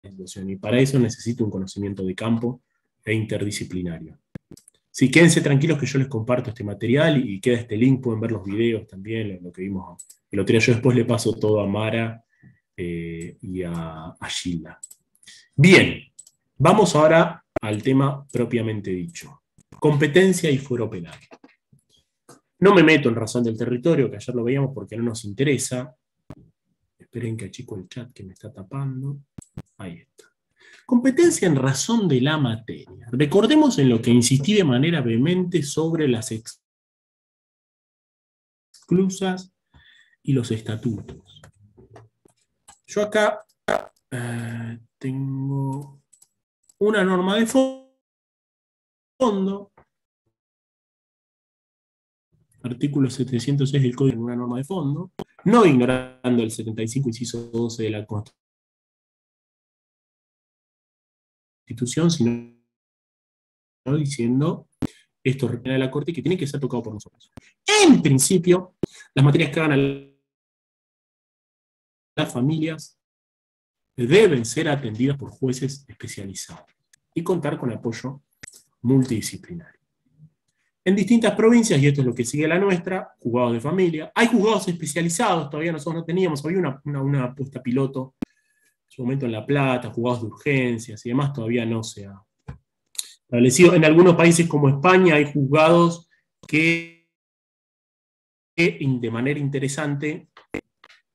situación. Y para eso necesito un conocimiento de campo e interdisciplinario. Sí, quédense tranquilos que yo les comparto este material y queda este link, pueden ver los videos también, lo que vimos el otro día. Yo después le paso todo a Mara y a Gilda. Bien, vamos ahora al tema propiamente dicho. Competencia y fuero penal. No me meto en razón del territorio, que ayer lo veíamos porque no nos interesa. Esperen que achico el chat que me está tapando. Ahí está. Competencia en razón de la materia. Recordemos en lo que insistí de manera vehemente sobre las exclusas y los estatutos. Yo acá tengo una norma de fondo, artículo 706 del Código, una norma de fondo, no ignorando el 75 inciso 12 de la Constitución, sino diciendo esto requiere de la Corte y que tiene que ser tocado por nosotros. En principio, las materias que hagan a las familias deben ser atendidas por jueces especializados y contar con apoyo multidisciplinario. En distintas provincias, y esto es lo que sigue la nuestra, juzgados de familia, hay juzgados especializados, todavía nosotros no teníamos, había una apuesta piloto en su momento en La Plata, juzgados de urgencias y demás, todavía no se ha establecido. En algunos países como España hay juzgados que de manera interesante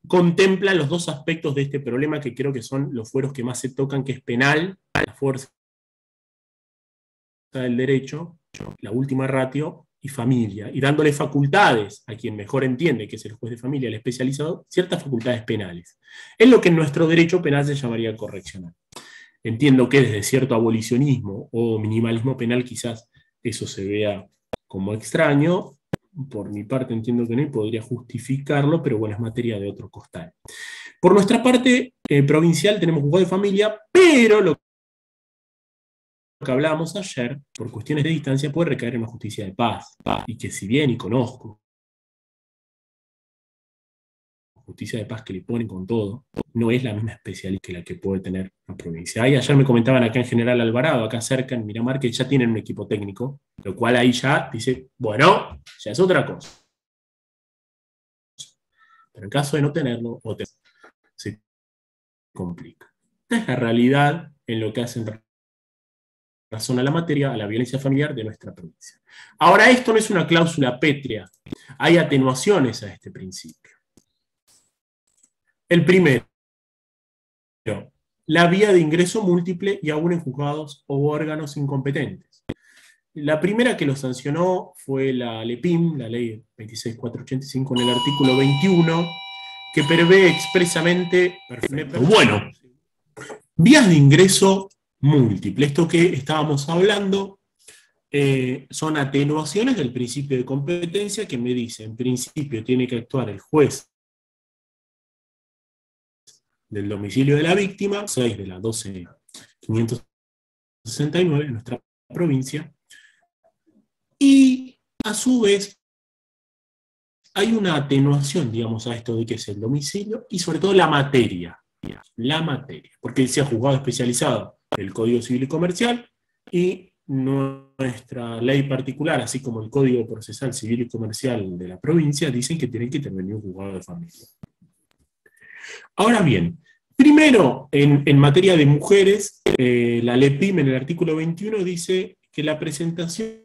contemplan los dos aspectos de este problema que creo que son los fueros que más se tocan, que es penal, la fuerza del derecho, la última ratio, y familia, y dándole facultades a quien mejor entiende, que es el juez de familia, el especializado, ciertas facultades penales. Es lo que en nuestro derecho penal se llamaría correccional. Entiendo que desde cierto abolicionismo o minimalismo penal quizás eso se vea como extraño. Por mi parte entiendo que no y podría justificarlo, pero bueno, es materia de otro costal. Por nuestra parte provincial tenemos juzgado de familia, pero lo que hablábamos ayer, por cuestiones de distancia, puede recaer en una justicia de paz. Y que si bien, y conozco, justicia de paz que le ponen con todo, no es la misma especialidad que la que puede tener la provincia. Ahí ayer me comentaban acá en General Alvarado, acá cerca en Miramar, que ya tienen un equipo técnico, lo cual ahí ya dice, bueno, ya es otra cosa. Pero en caso de no tenerlo, se complica. Esta es la realidad en lo que hacen razón a la materia, a la violencia familiar de nuestra provincia. Ahora, esto no es una cláusula pétrea, hay atenuaciones a este principio. El primero, la vía de ingreso múltiple y aún en juzgados o órganos incompetentes. La primera que lo sancionó fue la LEPIM, la ley 26485, en el artículo 21, que prevé expresamente, bueno, vías de ingreso múltiple. Esto que estábamos hablando son atenuaciones del principio de competencia que me dice, en principio tiene que actuar el juez del domicilio de la víctima, 6 de la 12.569 en nuestra provincia, y a su vez hay una atenuación, digamos, a esto de que es el domicilio, y sobre todo la materia, porque decía juzgado especializado del Código Civil y Comercial, y nuestra ley particular, así como el Código Procesal Civil y Comercial de la provincia, dicen que tienen que intervenir un juzgado de familia. Ahora bien, primero, en materia de mujeres, la LEPIM en el artículo 21 dice que la presentación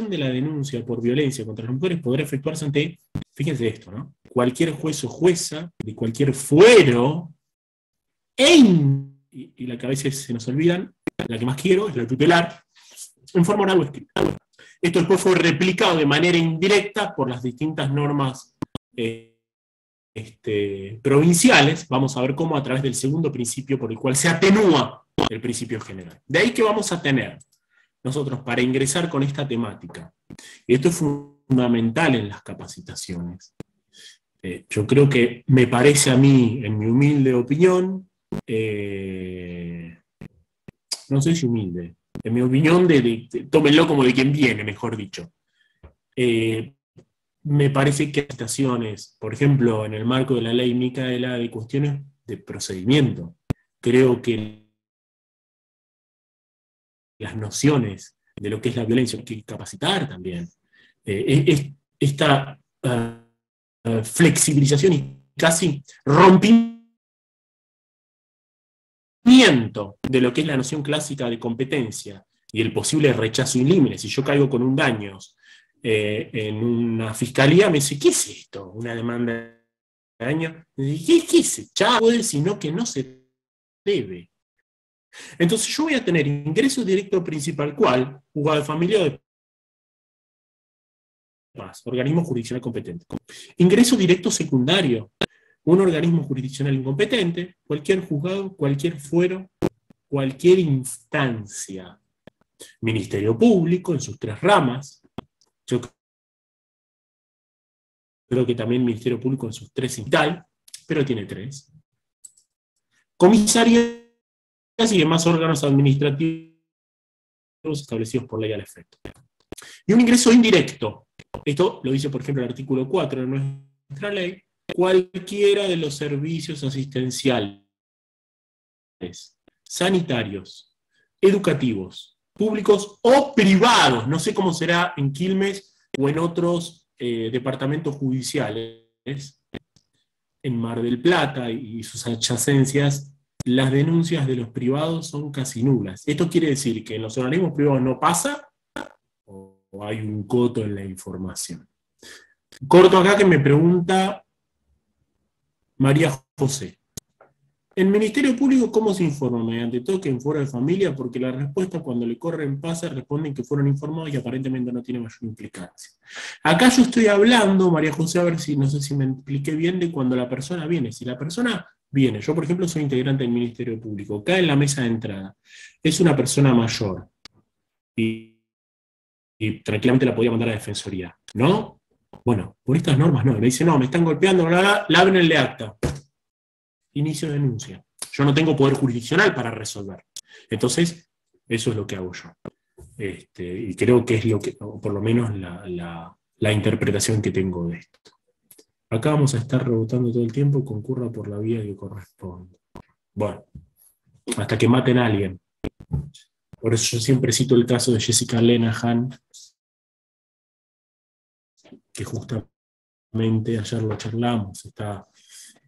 de la denuncia por violencia contra las mujeres podrá efectuarse ante, fíjense esto, ¿no? Cualquier juez o jueza de cualquier fuero, y la que a veces se nos olvidan, la que más quiero es la tutelar, en forma oral o escrita. Esto después fue replicado de manera indirecta por las distintas normas provinciales. Vamos a ver cómo a través del segundo principio por el cual se atenúa el principio general. De ahí que vamos a tener nosotros para ingresar con esta temática. Y esto es fundamental en las capacitaciones. Yo creo que me parece a mí, en mi humilde opinión, no sé si humilde, en mi opinión, tómenlo como de quien viene, mejor dicho. Me parece que capacitaciones, por ejemplo, en el marco de la ley Micaela, de cuestiones de procedimiento, creo que las nociones de lo que es la violencia hay que capacitar también. Esta flexibilización y casi rompimiento de lo que es la noción clásica de competencia y el posible rechazo in limine. Si yo caigo con un daño en una fiscalía, me dice, ¿qué es esto? ¿Una demanda de daño? ¿Qué es eso? Chavo, sino que no se debe. Entonces yo voy a tener ingreso directo principal, ¿cuál? Juzgado de familia o de paz, organismo jurisdiccional competente. Ingreso directo secundario, un organismo jurisdiccional incompetente, cualquier juzgado, cualquier fuero, cualquier instancia. Ministerio Público en sus 3 ramas. Yo creo que también Ministerio Público en sus 3 y tal, pero tiene 3. Comisarías y demás órganos administrativos establecidos por ley al efecto. Y un ingreso indirecto. Esto lo dice, por ejemplo, el artículo 4 de nuestra ley. Cualquiera de los servicios asistenciales, sanitarios, educativos, públicos o privados, no sé cómo será en Quilmes o en otros departamentos judiciales, en Mar del Plata y sus adyacencias, las denuncias de los privados son casi nulas. Esto quiere decir que en los organismos privados no pasa o hay un coto en la información. Corto acá que me pregunta María José. En Ministerio Público, ¿cómo se informa? Mediante toque en foro de familia, porque la respuesta cuando le corren pasa, responden que fueron informados y aparentemente no tiene mayor implicancia. Acá yo estoy hablando, María José, a ver si, no sé si me expliqué bien, de cuando la persona viene. Si la persona viene, yo por ejemplo soy integrante del Ministerio Público, cae en la mesa de entrada, es una persona mayor, y tranquilamente la podía mandar a Defensoría, ¿no? Bueno, por estas normas no, le dice, no, me están golpeando, la abren el de acta. Inicio de denuncia. Yo no tengo poder jurisdiccional para resolver. Entonces, eso es lo que hago yo. Y creo que es lo que, o por lo menos la interpretación que tengo de esto. Acá vamos a estar rebotando todo el tiempo, concurra por la vía que corresponde. Bueno, hasta que maten a alguien. Por eso yo siempre cito el caso de Jessica Lenahan, que justamente ayer lo charlamos, está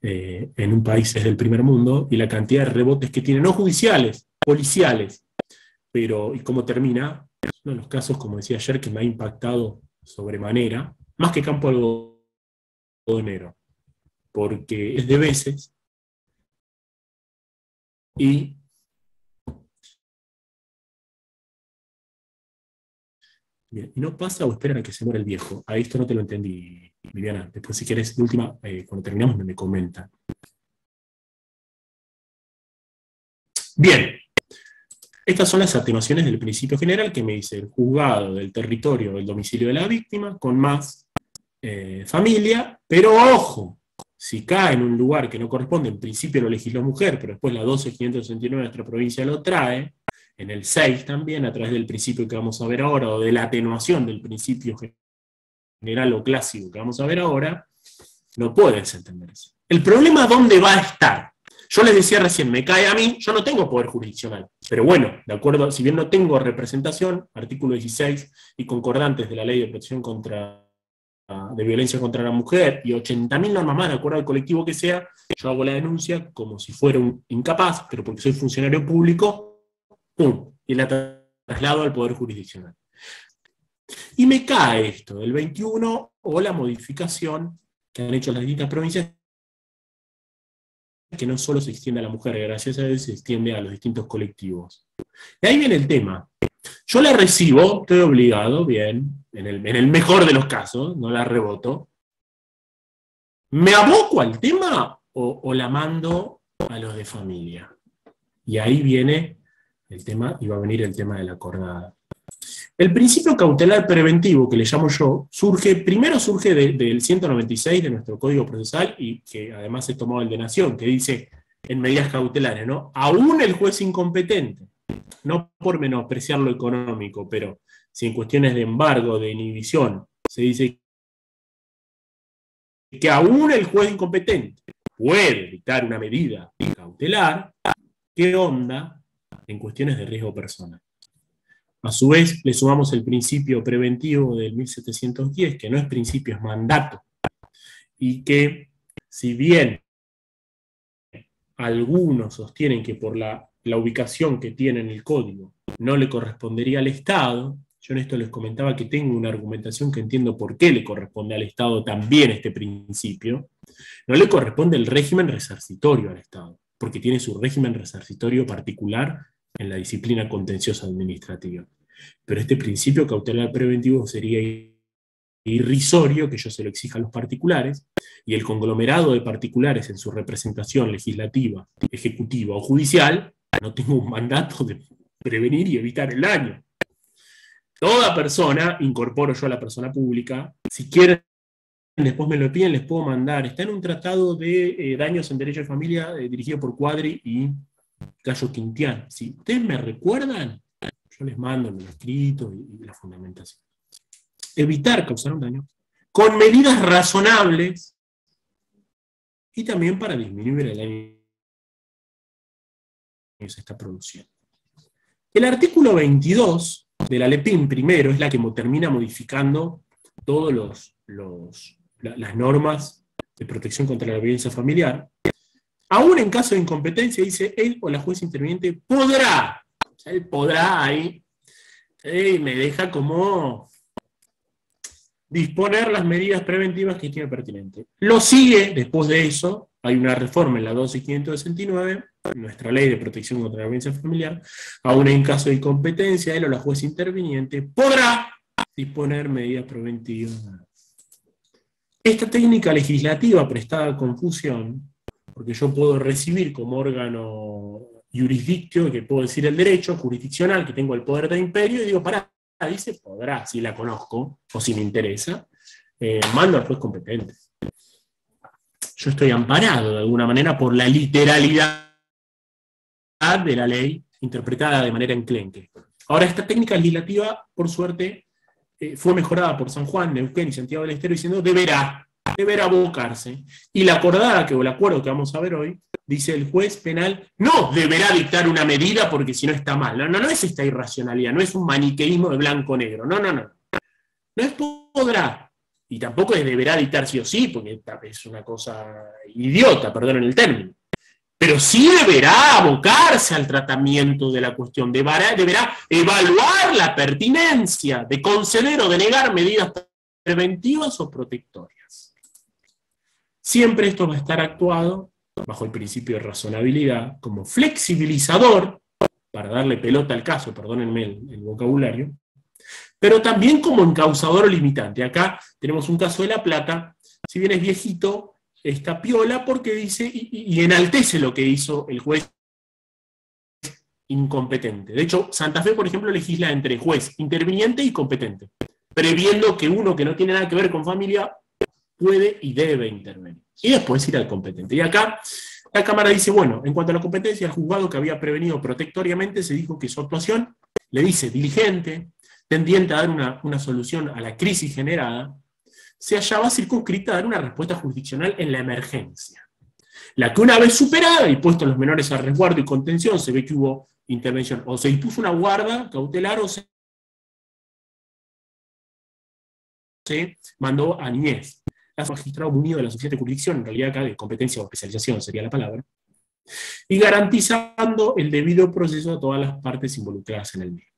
en un país del primer mundo, y la cantidad de rebotes que tiene, no judiciales, policiales, pero, y cómo termina, es uno de los casos, como decía ayer, que me ha impactado sobremanera, más que Campo Algodonero, porque es de veces, y bien, ¿y no pasa o esperan a que se muera el viejo? A esto no te lo entendí, Viviana. Después, si querés, de última, cuando terminamos, me comentan. Bien, estas son las atenuaciones del principio general que me dice el juzgado del territorio del domicilio de la víctima con más familia, pero ojo, si cae en un lugar que no corresponde, en principio lo legisló mujer, pero después la 12.569 de nuestra provincia lo trae, en el 6 también, a través del principio que vamos a ver ahora, o de la atenuación del principio general o clásico que vamos a ver ahora, no puede desentenderse. El problema, ¿dónde va a estar? Yo les decía recién, me cae a mí, yo no tengo poder jurisdiccional. Pero bueno, de acuerdo, si bien no tengo representación, artículo 16 y concordantes de la Ley de Protección de Violencia contra la Mujer y 80.000 normas más, de acuerdo al colectivo que sea, yo hago la denuncia como si fuera un incapaz, pero porque soy funcionario público, ¡pum! Y la traslado al Poder Jurisdiccional. Y me cae esto del 21 o la modificación que han hecho las distintas provincias, que no solo se extiende a la mujer, gracias a Dios se extiende a los distintos colectivos. Y ahí viene el tema. Yo la recibo, estoy obligado, bien, en el mejor de los casos, no la reboto. ¿Me aboco al tema o la mando a los de familia? Y ahí viene el tema, y va a venir el tema de la acordada. El principio cautelar preventivo, que le llamo yo, primero surge del 196 de nuestro Código Procesal, y que además he tomado el de Nación, que dice, en medidas cautelares, ¿no? Aún el juez incompetente, no por menospreciar lo económico, pero si en cuestiones de embargo, de inhibición, se dice que aún el juez incompetente puede dictar una medida cautelar, ¿qué onda en cuestiones de riesgo personal? A su vez, le sumamos el principio preventivo del 1710, que no es principio, es mandato, y que, si bien algunos sostienen que por la ubicación que tiene en el código no le correspondería al Estado, yo en esto les comentaba que tengo una argumentación que entiendo por qué le corresponde al Estado también este principio, no le corresponde el régimen resarcitorio al Estado, porque tiene su régimen resarcitorio particular en la disciplina contenciosa administrativa. Pero este principio cautelar preventivo sería irrisorio que yo se lo exija a los particulares, y el conglomerado de particulares en su representación legislativa, ejecutiva o judicial, no tengo un mandato de prevenir y evitar el daño. Toda persona, incorporo yo a la persona pública, si quieren, después me lo piden, les puedo mandar. Está en un tratado de daños en derecho de familia dirigido por Cuadri y Cayo Quintián. Si ustedes me recuerdan, yo les mando el escrito y la fundamentación. Evitar causar un daño con medidas razonables y también para disminuir el daño que se está produciendo. El artículo 22 de la LEPIM primero es la que termina modificando todas las normas de protección contra la violencia familiar. Aún en caso de incompetencia, dice, él o la juez interviniente podrá. O sea, él podrá ahí, me deja como disponer las medidas preventivas que estime pertinente. Lo sigue, después de eso, hay una reforma en la 12.569, nuestra ley de protección contra la violencia familiar, aún en caso de incompetencia, él o la juez interviniente podrá disponer medidas preventivas. Esta técnica legislativa prestada a confusión, porque yo puedo recibir como órgano jurisdictio, que puedo decir el derecho jurisdiccional, que tengo el poder de imperio, y digo, pará, dice podrá, si la conozco, o si me interesa, mando al juez competente. Yo estoy amparado de alguna manera por la literalidad de la ley, interpretada de manera enclenque. Ahora, esta técnica legislativa, por suerte, fue mejorada por San Juan, Neuquén y Santiago del Estero, diciendo deberá abocarse. Y la acordada, o el acuerdo que vamos a ver hoy, dice el juez penal, no deberá dictar una medida porque si no está mal. No es esta irracionalidad, no es un maniqueísmo de blanco-negro, no. No es podrá, y tampoco es deberá dictar sí o sí, porque es una cosa idiota, perdonen el término. Pero sí deberá abocarse al tratamiento de la cuestión, deberá evaluar la pertinencia de conceder o denegar medidas preventivas o protectorias. Siempre esto va a estar actuado bajo el principio de razonabilidad, como flexibilizador, para darle pelota al caso, perdónenme el vocabulario, pero también como encausador o limitante. Acá tenemos un caso de La Plata, si bien es viejito, está piola porque dice, y enaltece lo que hizo el juez incompetente. De hecho, Santa Fe, por ejemplo, legisla entre juez interviniente y competente, previendo que uno que no tiene nada que ver con familia puede y debe intervenir. Y después ir al competente. Y acá la Cámara dice, bueno, en cuanto a la competencia, el juzgado que había prevenido protectoriamente se dijo que su actuación, le dice diligente, tendiente a dar una solución a la crisis generada, se hallaba circunscrita a dar una respuesta jurisdiccional en la emergencia. La que una vez superada y puesto los menores a resguardo y contención, se ve que hubo intervención. O se impuso una guarda cautelar o se mandó a niñez. El magistrado munido de la suficiente jurisdicción, en realidad acá de competencia o especialización sería la palabra, y garantizando el debido proceso a todas las partes involucradas en el mismo.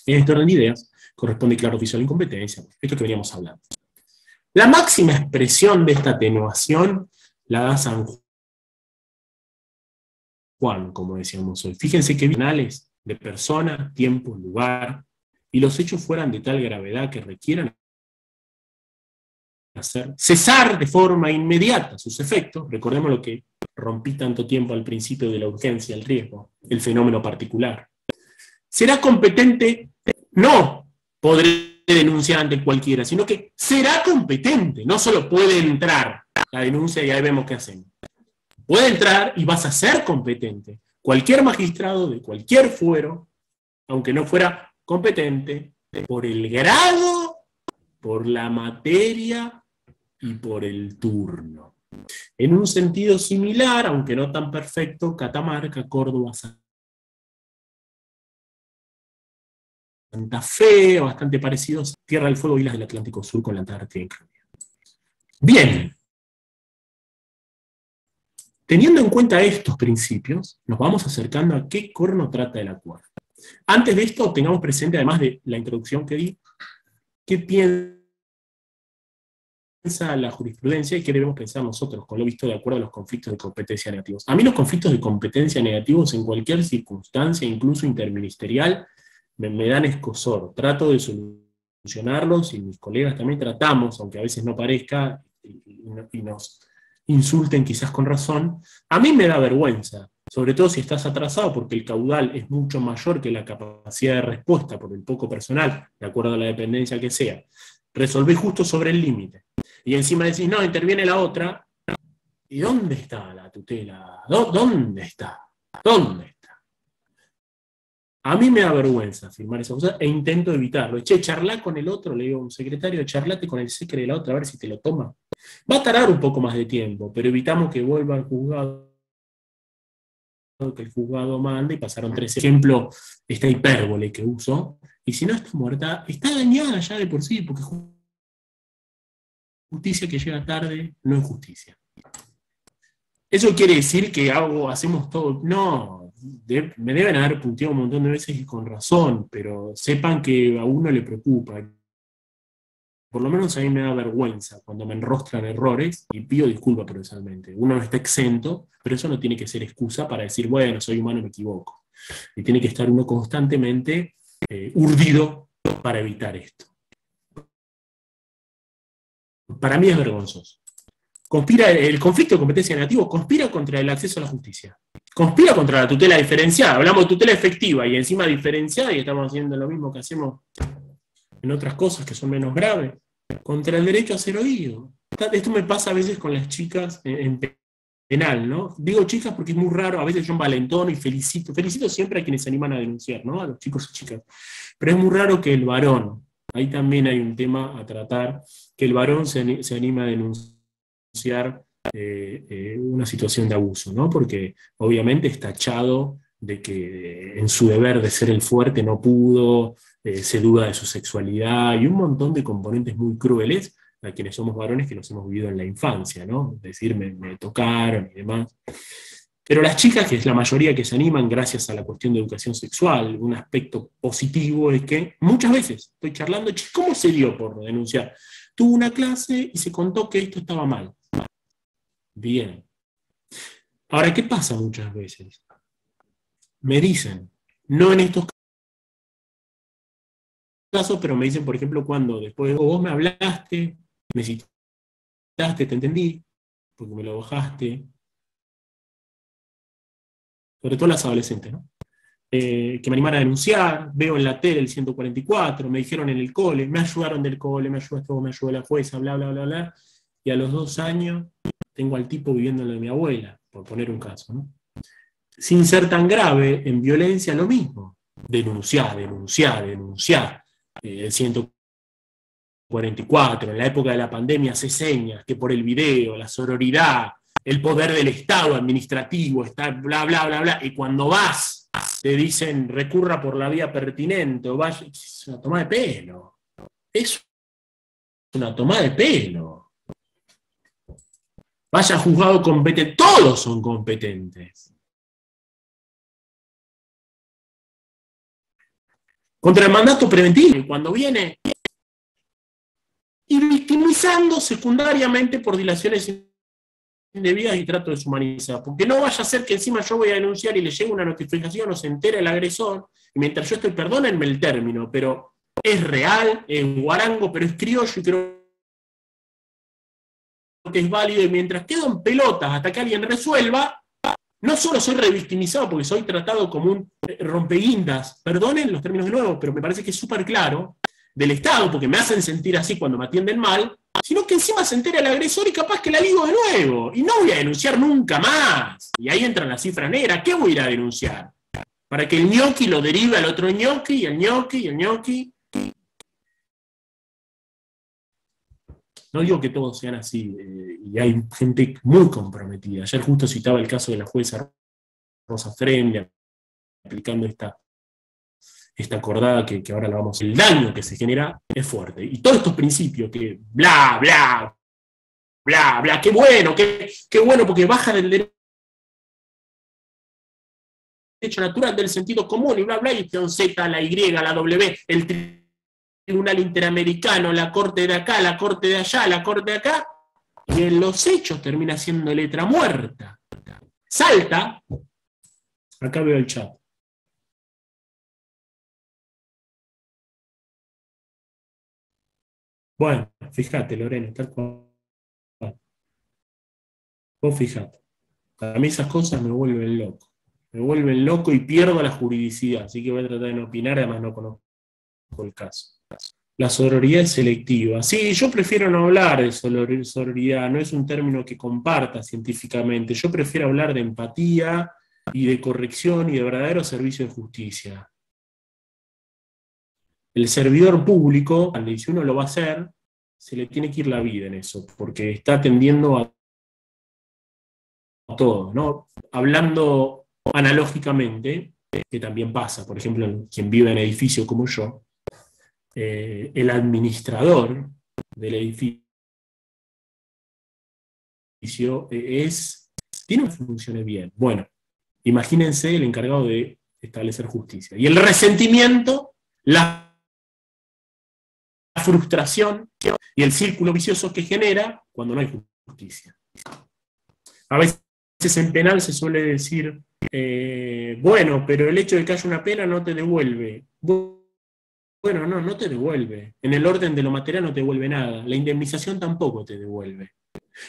En este orden de ideas, corresponde claro oficio a la incompetencia, esto que veníamos hablando. La máxima expresión de esta atenuación la da San Juan, como decíamos hoy. Fíjense que finales de persona, tiempo, lugar, y los hechos fueran de tal gravedad que requieran hacer cesar de forma inmediata sus efectos. Recordemos lo que rompí tanto tiempo al principio de la urgencia, el riesgo, el fenómeno particular. Será competente, no podré denunciar ante cualquiera, sino que será competente, no solo puede entrar la denuncia y ahí vemos qué hacemos. Puede entrar y vas a ser competente. Cualquier magistrado de cualquier fuero, aunque no fuera competente, por el grado, por la materia y por el turno. En un sentido similar, aunque no tan perfecto, Catamarca, Córdoba, Santa Fe, bastante parecidos, Tierra del Fuego, islas del Atlántico Sur con la Antártida. Bien. Teniendo en cuenta estos principios, nos vamos acercando a qué corno trata el acuerdo. Antes de esto, tengamos presente, además de la introducción que di, qué piensa la jurisprudencia y qué debemos pensar nosotros, con lo visto de acuerdo a los conflictos de competencia negativos. A mí los conflictos de competencia negativos en cualquier circunstancia, incluso interministerial, me dan escozor. Trato de solucionarlos y mis colegas también tratamos, aunque a veces no parezca, y nos insulten quizás con razón. A mí me da vergüenza, sobre todo si estás atrasado, porque el caudal es mucho mayor que la capacidad de respuesta por el poco personal, de acuerdo a la dependencia que sea. Resolvés justo sobre el límite. Y encima decís, no, interviene la otra. ¿Y dónde está la tutela? ¿Dónde está? ¿Dónde está? A mí me da vergüenza firmar esa cosa e intento evitarlo. Che, charlá con el otro, le digo a un secretario, charlate con el secre de la otra a ver si te lo toma. Va a tardar un poco más de tiempo, pero evitamos que vuelva al juzgado, que el juzgado mande, y pasaron 3 ejemplos, esta hipérbole que uso, y si no está muerta, está dañada ya de por sí, porque justicia que llega tarde no es justicia. ¿Eso quiere decir que hacemos todo? No, me deben haber punteado un montón de veces y con razón, pero sepan que a uno le preocupa. Por lo menos a mí me da vergüenza cuando me enrostran errores y pido disculpas profesionalmente. Uno no está exento, pero eso no tiene que ser excusa para decir, bueno, soy humano, me equivoco. Y tiene que estar uno constantemente urdido para evitar esto. Para mí es vergonzoso. El conflicto de competencia negativo conspira contra el acceso a la justicia. Conspira contra la tutela diferenciada. Hablamos de tutela efectiva y encima diferenciada, y estamos haciendo lo mismo que hacemos en otras cosas que son menos graves, contra el derecho a ser oído. Esto me pasa a veces con las chicas en penal, ¿no? Digo chicas porque es muy raro, a veces yo envalentono y felicito siempre a quienes se animan a denunciar, ¿no? A los chicos y chicas. Pero es muy raro que el varón, ahí también hay un tema a tratar, que el varón se anima a denunciar una situación de abuso, ¿no? Porque obviamente es tachado de que en su deber de ser el fuerte no pudo, se duda de su sexualidad, y un montón de componentes muy crueles a quienes somos varones que los hemos vivido en la infancia, ¿no? Es decir, me tocaron y demás. Pero las chicas, que es la mayoría que se animan gracias a la cuestión de educación sexual, un aspecto positivo es que muchas veces estoy charlando, ¿cómo se dio por denunciar? Tuvo una clase y se contó que esto estaba mal. Bien. Ahora, ¿qué pasa muchas veces? Me dicen, no en estos casos, pero me dicen, por ejemplo, cuando después vos me hablaste, me citaste, te entendí, porque me lo bajaste, sobre todo las adolescentes, ¿no? Que me animara a denunciar, veo en la tele el 144, me dijeron en el cole, me ayudaron del cole, me ayudó la jueza, bla, bla, bla, bla, y a los 2 años tengo al tipo viviendo en lo de mi abuela, por poner un caso, ¿no? Sin ser tan grave, en violencia lo mismo, denunciar, el 144, en la época de la pandemia hace señas, que por el video, la sororidad, el poder del Estado administrativo, está bla, bla, bla, bla, y cuando vas, te dicen recurra por la vía pertinente, o vaya, es una toma de pelo. Es una toma de pelo. Vaya a juzgado competente, todos son competentes. Contra el mandato preventivo, cuando viene, y victimizando secundariamente por dilaciones indebidas y trato deshumanizado. Porque no vaya a ser que encima yo voy a denunciar y le llegue una notificación o se entere el agresor, y mientras yo estoy, perdónenme el término, pero es real, es guarango, pero es criollo y creo que es válido, y mientras quedo en pelotas hasta que alguien resuelva, no solo soy revictimizado porque soy tratado como un rompeguindas, perdonen los términos de nuevo, pero me parece que es súper claro, del Estado, porque me hacen sentir así cuando me atienden mal, sino que encima se entera el agresor y capaz que la ligo de nuevo, y no voy a denunciar nunca más. Y ahí entra la cifra negra, ¿qué voy a ir a denunciar? Para que el ñoqui lo derive al otro ñoqui, y el ñoqui, y el ñoqui. No digo que todos sean así, y hay gente muy comprometida. Ayer justo citaba el caso de la jueza Rosa Frendi, aplicando esta acordada que ahora la vamos a ver. El daño que se genera es fuerte. Y todos estos principios que bla, bla, bla, bla, qué bueno porque baja del derecho natural, del sentido común, y bla, bla, y Z, la Y, la W, el Tribunal Interamericano, la Corte de acá, la Corte de allá, la Corte de acá, y en los hechos termina siendo letra muerta. Salta, acá veo el chat. Bueno, fíjate, Lorena, tal cual. Vos fíjate. A mí esas cosas me vuelven loco. Me vuelven loco y pierdo la juridicidad, así que voy a tratar de no opinar, además no conozco el caso. La sororidad es selectiva. Sí, yo prefiero no hablar de sororidad, no es un término que comparta científicamente. Yo prefiero hablar de empatía y de corrección y de verdadero servicio de justicia. El servidor público, si uno lo va a hacer, se le tiene que ir la vida en eso, porque está atendiendo a todo, ¿no? Hablando analógicamente, que también pasa, por ejemplo, en quien vive en edificio como yo, el administrador del edificio tiene unas funciones bien. Bueno, imagínense el encargado de establecer justicia. Y el resentimiento, la frustración y el círculo vicioso que genera cuando no hay justicia. A veces en penal se suele decir, bueno, pero el hecho de que haya una pena no te devuelve. Bueno, no te devuelve. En el orden de lo material no te devuelve nada. La indemnización tampoco te devuelve.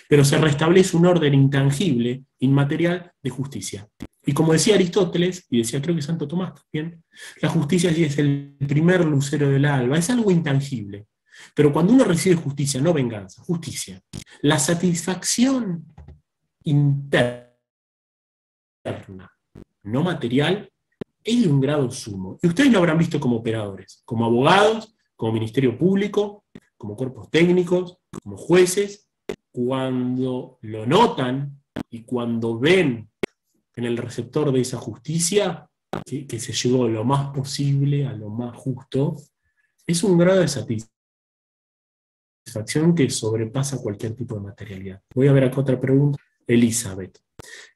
Pero se restablece un orden intangible, inmaterial, de justicia. Y como decía Aristóteles, y decía creo que Santo Tomás también, la justicia sí es el primer lucero del alba, es algo intangible. Pero cuando uno recibe justicia, no venganza, justicia, la satisfacción interna, no material, es de un grado sumo. Y ustedes lo habrán visto como operadores, como abogados, como ministerio público, como cuerpos técnicos, como jueces, cuando lo notan y cuando ven en el receptor de esa justicia que se llegó lo más posible a lo más justo, es un grado de satisfacción que sobrepasa cualquier tipo de materialidad. Voy a ver acá otra pregunta. Elizabeth.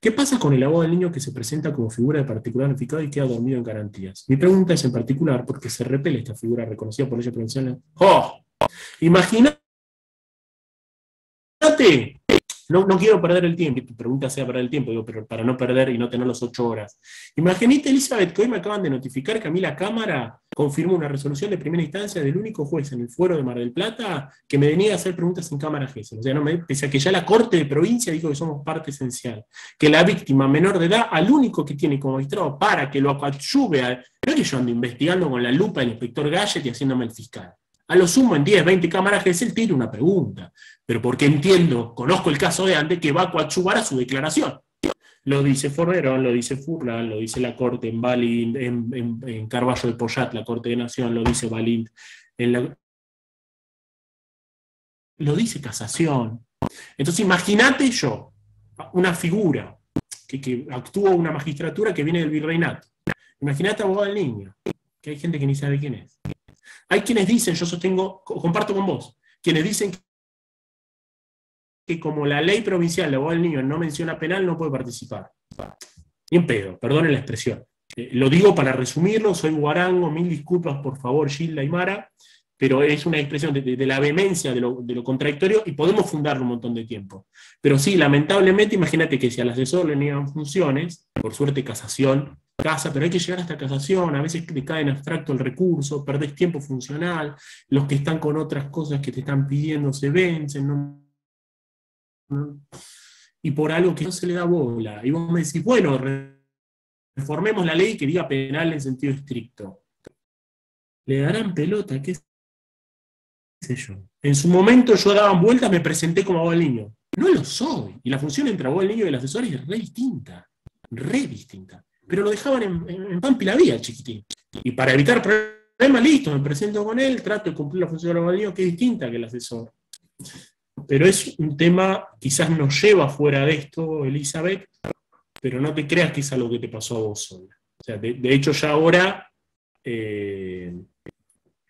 ¿Qué pasa con el abogado del niño que se presenta como figura de particular notificado y queda dormido en garantías? Mi pregunta es en particular porque se repele esta figura reconocida por leyes provinciales. ¡Oh! Imagínate, no quiero perder el tiempo, tu pregunta sea perder el tiempo, digo, pero para no perder y no tener las 8 horas. Imagínate, Elizabeth, que hoy me acaban de notificar que a mí la Cámara confirmó una resolución de primera instancia del único juez en el fuero de Mar del Plata que me venía a hacer preguntas en Cámara Gesell. O sea, pese a que ya la Corte de Provincia dijo que somos parte esencial, que la víctima menor de edad, al único que tiene como magistrado para que lo coadyuve, no es que yo ando investigando con la lupa del inspector Gallet y haciéndome el fiscal. A lo sumo en 10, 20 cámaras Gesell tiro una pregunta, pero porque entiendo, conozco el caso de antes, que va a coadyuvar a su declaración. Lo dice Fornerón, lo dice Furlan, lo dice la Corte en Balint, en Carballo de Pollat, la Corte de Nación, lo dice Balint, lo dice Casación. Entonces imagínate yo, una figura que actúa una magistratura que viene del virreinato. Imagínate abogado del niño, que hay gente que ni sabe quién es. Hay quienes dicen, yo sostengo, comparto con vos, quienes dicen que como la ley provincial de abogado del niño no menciona penal, no puede participar. Ni en pedo, perdonen la expresión. Lo digo para resumirlo, soy guarango, mil disculpas por favor Gilda y Mara, pero es una expresión de la vehemencia de lo contradictorio y podemos fundarlo un montón de tiempo. Pero sí, lamentablemente, imagínate que si al asesor le niegan funciones, por suerte casación, casa, pero hay que llegar hasta casación, a veces te cae en abstracto el recurso, perdés tiempo funcional, los que están con otras cosas que te están pidiendo se vencen, y por algo que no se le da bola. Y vos me decís, bueno, reformemos la ley que diga penal en sentido estricto. Le darán pelota, qué sé yo. En su momento yo daba vueltas, me presenté como abogado del niño. No lo soy. Y la función entre abogado del niño y el asesor es re distinta. Re distinta. Pero lo dejaban en Pampi la vía, chiquitín. Y para evitar problemas, listo, me presento con él, trato de cumplir la función del abogado del niño, que es distinta que el asesor. Pero es un tema, quizás nos lleva fuera de esto, Elizabeth, pero no te creas que es algo que te pasó a vos sola. O sea, de hecho ya ahora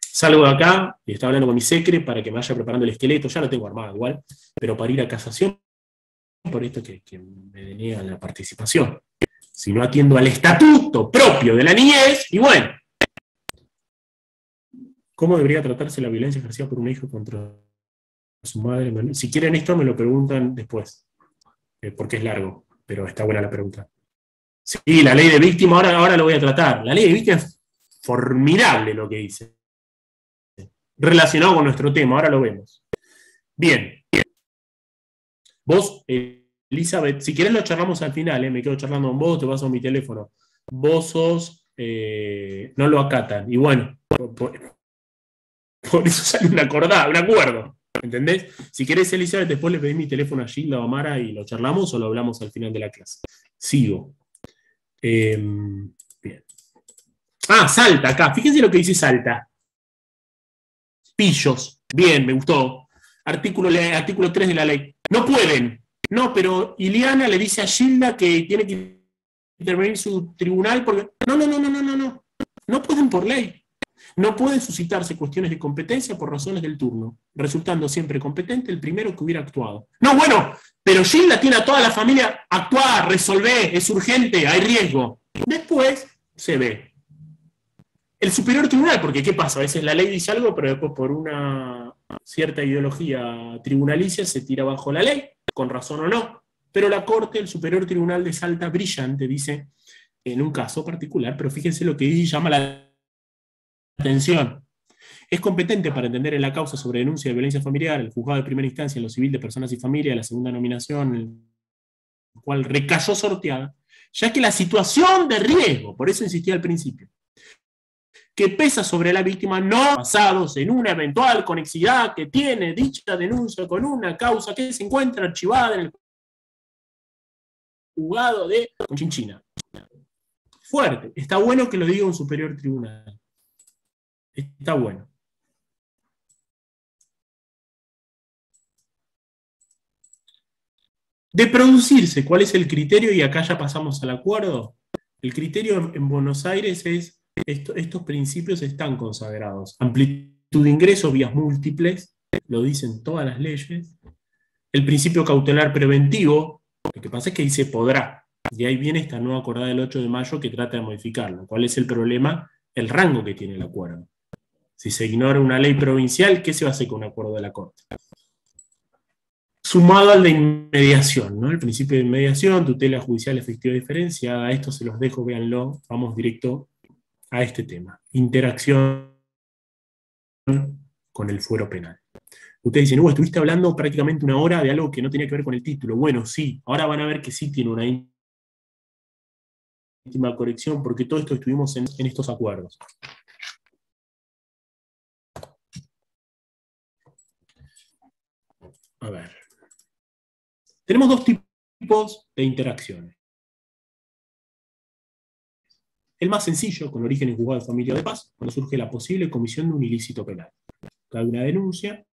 salgo de acá y estaba hablando con mi secre para que me vaya preparando el esqueleto, ya lo tengo armado igual, pero para ir a casación, por esto que me deniegan la participación. Si no atiendo al estatuto propio de la niñez, y bueno, ¿cómo debería tratarse la violencia ejercida por un hijo contra su madre? Si quieren esto me lo preguntan después, porque es largo, pero está buena la pregunta. Sí, la ley de víctima, ahora lo voy a tratar. La ley de víctima es formidable lo que dice. Relacionado con nuestro tema, ahora lo vemos. Bien. Vos, Elizabeth, si querés lo charlamos al final, me quedo charlando con vos, te paso mi teléfono. Vos sos, no lo acatan. Y bueno, por eso sale un acuerdo. ¿Entendés? Si querés, Elizabeth, después le pedís mi teléfono a Gilda o a Mara y lo charlamos o lo hablamos al final de la clase. Sigo. Bien. Salta acá. Fíjense lo que dice Salta. Pillos. Bien, me gustó. Artículo 3 de la ley. No pueden. No, pero Ileana le dice a Gilda que tiene que intervenir su tribunal porque... No. No pueden por ley. No pueden suscitarse cuestiones de competencia por razones del turno, resultando siempre competente el primero que hubiera actuado. No, bueno, pero Gilda tiene a toda la familia, actuar, resolver, es urgente, hay riesgo. Después se ve. El superior tribunal, porque ¿qué pasa? A veces la ley dice algo, pero después por una cierta ideología tribunalicia se tira bajo la ley, con razón o no. Pero la Corte, el superior tribunal de Salta, brillante, dice, en un caso particular, pero fíjense lo que dice y llama la atención. Es competente para entender en la causa sobre denuncia de violencia familiar, el juzgado de primera instancia en lo civil de personas y familia, la segunda nominación, el cual recayó sorteada, ya que la situación de riesgo, por eso insistía al principio, que pesa sobre la víctima no basados en una eventual conexidad que tiene dicha denuncia con una causa que se encuentra archivada en el juzgado de Conchinchina. Fuerte, está bueno que lo diga un superior tribunal. Está bueno. De producirse, ¿cuál es el criterio? Y acá ya pasamos al acuerdo. El criterio en Buenos Aires es, estos principios están consagrados. Amplitud de ingreso, vías múltiples, lo dicen todas las leyes. El principio cautelar preventivo, lo que pasa es que dice podrá. Y ahí viene esta nueva acordada del 8 de mayo que trata de modificarlo. ¿Cuál es el problema? El rango que tiene el acuerdo. Si se ignora una ley provincial, ¿qué se va a hacer con un acuerdo de la Corte? Sumado al de inmediación, ¿no? El principio de inmediación, tutela judicial efectiva diferenciada, esto se los dejo, véanlo, vamos directo a este tema. Interacción con el fuero penal. Ustedes dicen, estuviste hablando prácticamente una hora de algo que no tenía que ver con el título. Bueno, sí, ahora van a ver que sí tiene una íntima corrección, porque todo esto estuvimos en estos acuerdos. A ver. Tenemos dos tipos de interacciones. El más sencillo, con origen en juzgado de familia de paz, cuando surge la posible comisión de un ilícito penal. Cabe una denuncia.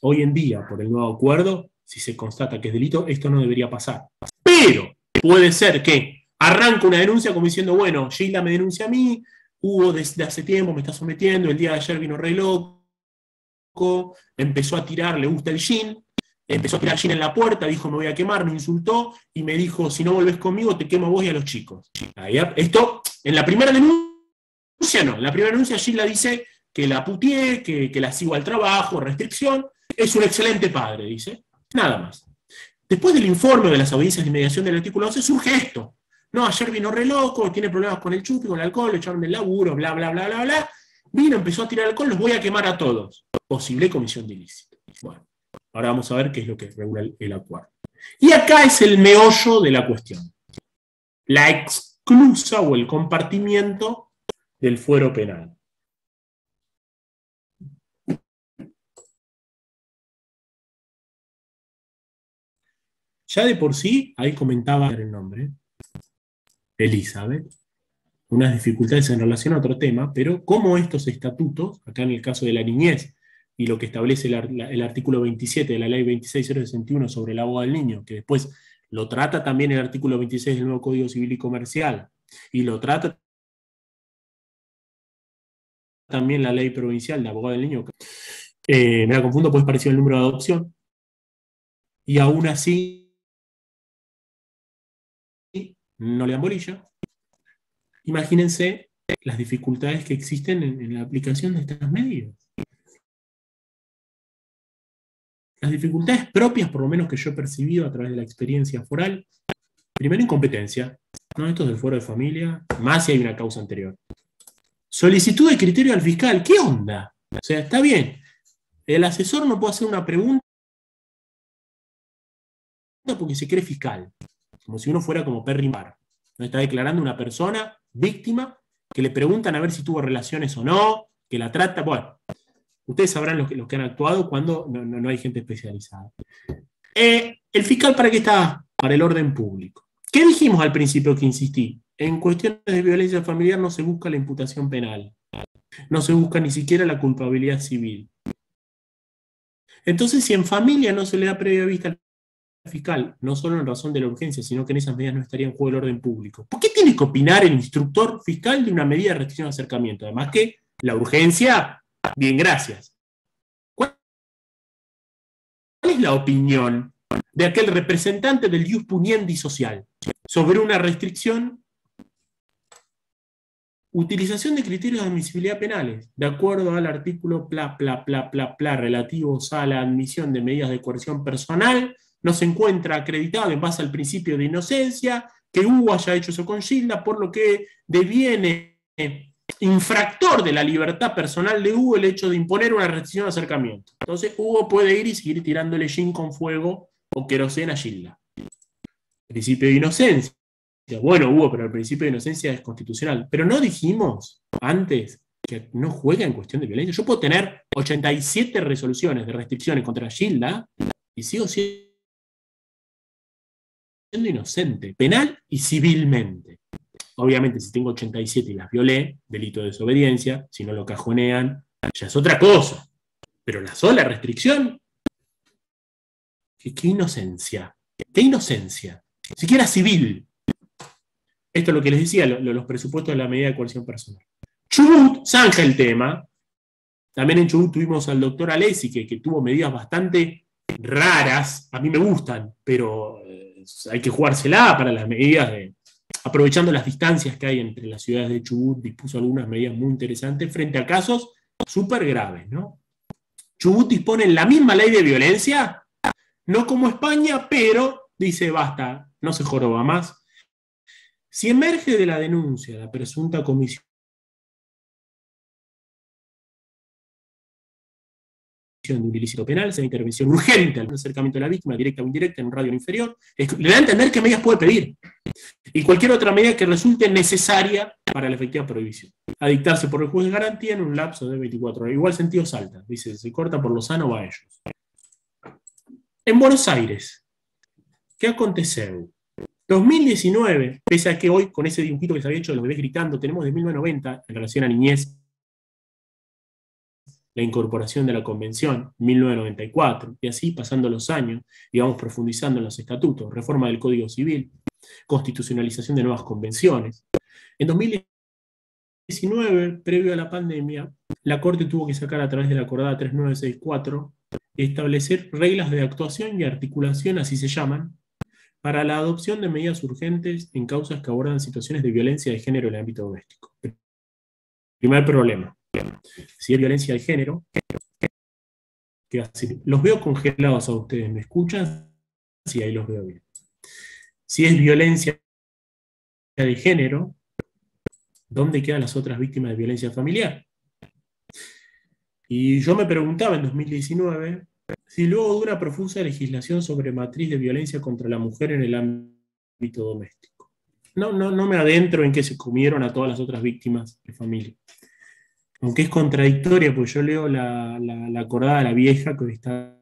Hoy en día, por el nuevo acuerdo, si se constata que es delito, esto no debería pasar. Pero puede ser que arranque una denuncia como diciendo, bueno, Gilda me denuncia a mí, Hugo desde hace tiempo me está sometiendo, el día de ayer vino re loco, empezó a tirar, le gusta el gin, empezó a tirar gin en la puerta, dijo me voy a quemar, me insultó y me dijo si no volvés conmigo te quemo a vos y a los chicos. Esto, en la primera denuncia no, en la primera denuncia Gilda dice que la puteé, que la sigo al trabajo, restricción, es un excelente padre, dice, nada más. Después del informe de las audiencias de inmediación del artículo 11 surge esto. No, ayer vino re loco, tiene problemas con el chupi, con el alcohol, le echaron del laburo, bla, bla, bla, bla, bla. Vino, empezó a tirar alcohol, los voy a quemar a todos. Posible comisión de ilícito. Bueno, ahora vamos a ver qué es lo que regula el acuerdo. Y acá es el meollo de la cuestión. La exclusa o el compartimiento del fuero penal. Ya de por sí, ahí comentaba el nombre, Elizabeth, unas dificultades en relación a otro tema, pero como estos estatutos, acá en el caso de la niñez, y lo que establece el artículo 27 de la ley 26.061 sobre el abogado del niño, que después lo trata también el artículo 26 del nuevo Código Civil y Comercial, y lo trata también la ley provincial de abogado del niño, me la confundo, pues pareció el número de adopción, y aún así no le dan bolilla. Imagínense las dificultades que existen en la aplicación de estas medidas. Las dificultades propias, por lo menos que yo he percibido a través de la experiencia foral, primero incompetencia, ¿no? Esto es del fuero de familia, más si hay una causa anterior. Solicitud de criterio al fiscal, ¿qué onda? O sea, está bien, el asesor no puede hacer una pregunta porque se cree fiscal, como si uno fuera como Perry Mar. ¿No? Está declarando una persona víctima que le preguntan a ver si tuvo relaciones o no, que la trata, bueno, ustedes sabrán los que han actuado cuando no hay gente especializada. ¿El fiscal para qué está? Para el orden público. ¿Qué dijimos al principio que insistí? En cuestiones de violencia familiar no se busca la imputación penal, no se busca ni siquiera la culpabilidad civil. Entonces, si en familia no se le da previa vista al fiscal, no solo en razón de la urgencia, sino que en esas medidas no estaría en juego el orden público, ¿por qué tiene que opinar el instructor fiscal de una medida de restricción de acercamiento? Además que la urgencia, bien, gracias. ¿Cuál es la opinión de aquel representante del ius puniendi social sobre una restricción? Utilización de criterios de admisibilidad penales, de acuerdo al artículo relativos a la admisión de medidas de coerción personal, no se encuentra acreditado en base al principio de inocencia, que Hugo haya hecho eso con Gilda, por lo que deviene infractor de la libertad personal de Hugo el hecho de imponer una restricción de acercamiento. Entonces Hugo puede ir y seguir tirándole gin con fuego o querosena a Gilda. Principio de inocencia. Bueno, Hugo, pero el principio de inocencia es constitucional. Pero no dijimos antes que no juega en cuestión de violencia. Yo puedo tener 87 resoluciones de restricciones contra Gilda y sigo siendo inocente, penal y civilmente. Obviamente, si tengo 87 y las violé, delito de desobediencia, si no lo cajonean, ya es otra cosa. Pero la sola restricción, ¿qué inocencia? ¿Qué inocencia? Ni siquiera civil. Esto es lo que les decía, los presupuestos de la medida de coerción personal. Chubut zanja el tema. También en Chubut tuvimos al doctor Alessi, que tuvo medidas bastante raras. A mí me gustan, pero hay que jugársela para las medidas aprovechando las distancias que hay entre las ciudades de Chubut, dispuso algunas medidas muy interesantes frente a casos súper graves, ¿no? Chubut dispone en la misma ley de violencia, no como España, pero dice basta, no se joroba más. Si emerge de la denuncia la presunta comisión de un ilícito penal, sea intervención urgente al acercamiento de la víctima, directa o indirecta, en un radio inferior, le da a entender qué medidas puede pedir. Y cualquier otra medida que resulte necesaria para la efectiva prohibición. A dictarse por el juez de garantía en un lapso de 24 horas. Igual sentido salta, dice, se corta por lo sano, va a ellos. En Buenos Aires, ¿qué aconteceu? 2019, pese a que hoy, con ese dibujito que se había hecho de los bebés gritando, tenemos de 1990 en relación a niñez la incorporación de la Convención, 1994, y así pasando los años, y vamos profundizando en los estatutos, reforma del Código Civil, constitucionalización de nuevas convenciones. En 2019, previo a la pandemia, la Corte tuvo que sacar a través de la acordada 3964, establecer reglas de actuación y articulación, así se llaman, para la adopción de medidas urgentes en causas que abordan situaciones de violencia de género en el ámbito doméstico. Primer problema. Si es violencia de género, ¿qué hace? Los veo congelados a ustedes, ¿me escuchan? Sí, ahí los veo bien. Si es violencia de género, ¿dónde quedan las otras víctimas de violencia familiar? Y yo me preguntaba en 2019 si luego de una profusa legislación sobre matriz de violencia contra la mujer en el ámbito doméstico. No me adentro en que se comieron a todas las otras víctimas de familia. Aunque es contradictoria, pues yo leo la acordada, la vieja, que está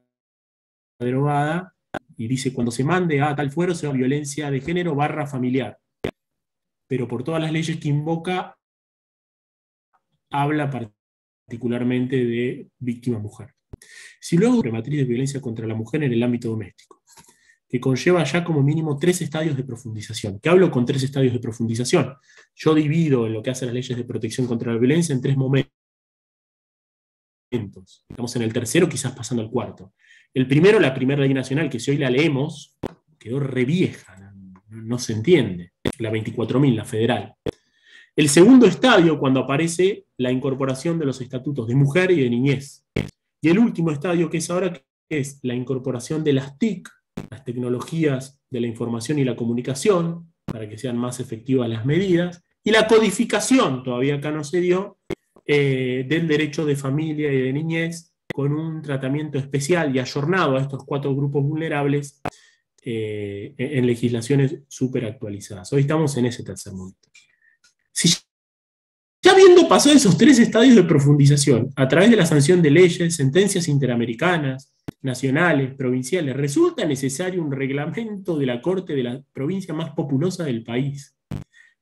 derogada, y dice, cuando se mande a tal fuero, sea violencia de género / familiar. Pero por todas las leyes que invoca, habla particularmente de víctima mujer. Si luego de matriz de violencia contra la mujer en el ámbito doméstico, que conlleva ya como mínimo 3 estadios de profundización. ¿Qué hablo con 3 estadios de profundización? Yo divido en lo que hace las leyes de protección contra la violencia en 3 momentos. Estamos en el tercero, quizás pasando al cuarto. El primero, la primera ley nacional, que si hoy la leemos, quedó re vieja, no se entiende. La 24.000, la federal. El segundo estadio, cuando aparece la incorporación de los estatutos de mujer y de niñez. Y el último estadio, que es ahora, que es la incorporación de las TIC, las tecnologías de la información y la comunicación, para que sean más efectivas las medidas, y la codificación, todavía acá no se dio, del derecho de familia y de niñez, con un tratamiento especial y ayornado a estos 4 grupos vulnerables en legislaciones súper actualizadas. Hoy estamos en ese tercer momento. Si ya habiendo pasado esos 3 estadios de profundización, a través de la sanción de leyes, sentencias interamericanas, nacionales, provinciales, resulta necesario un reglamento de la Corte de la provincia más populosa del país.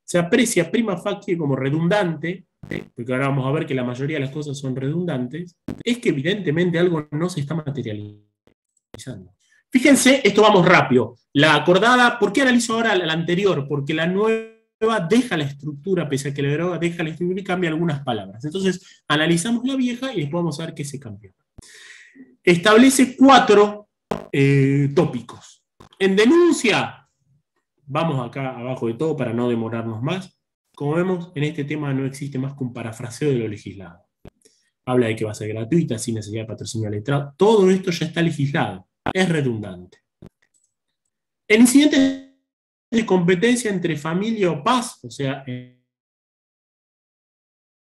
Se aprecia prima facie como redundante, porque ahora vamos a ver que la mayoría de las cosas son redundantes, es que evidentemente algo no se está materializando. Fíjense, esto vamos rápido. La acordada, ¿por qué analizo ahora la anterior? Porque la nueva deja la estructura, pese a que la deroga deja la estructura y cambia algunas palabras. Entonces, analizamos la vieja y después vamos a ver qué se cambió. Establece 4 tópicos. En denuncia, vamos acá abajo de todo para no demorarnos más. Como vemos, en este tema no existe más que un parafraseo de lo legislado. Habla de que va a ser gratuita, sin necesidad de patrocinio letrado. Todo esto ya está legislado. Es redundante. El incidente de competencia entre familia o paz, o sea,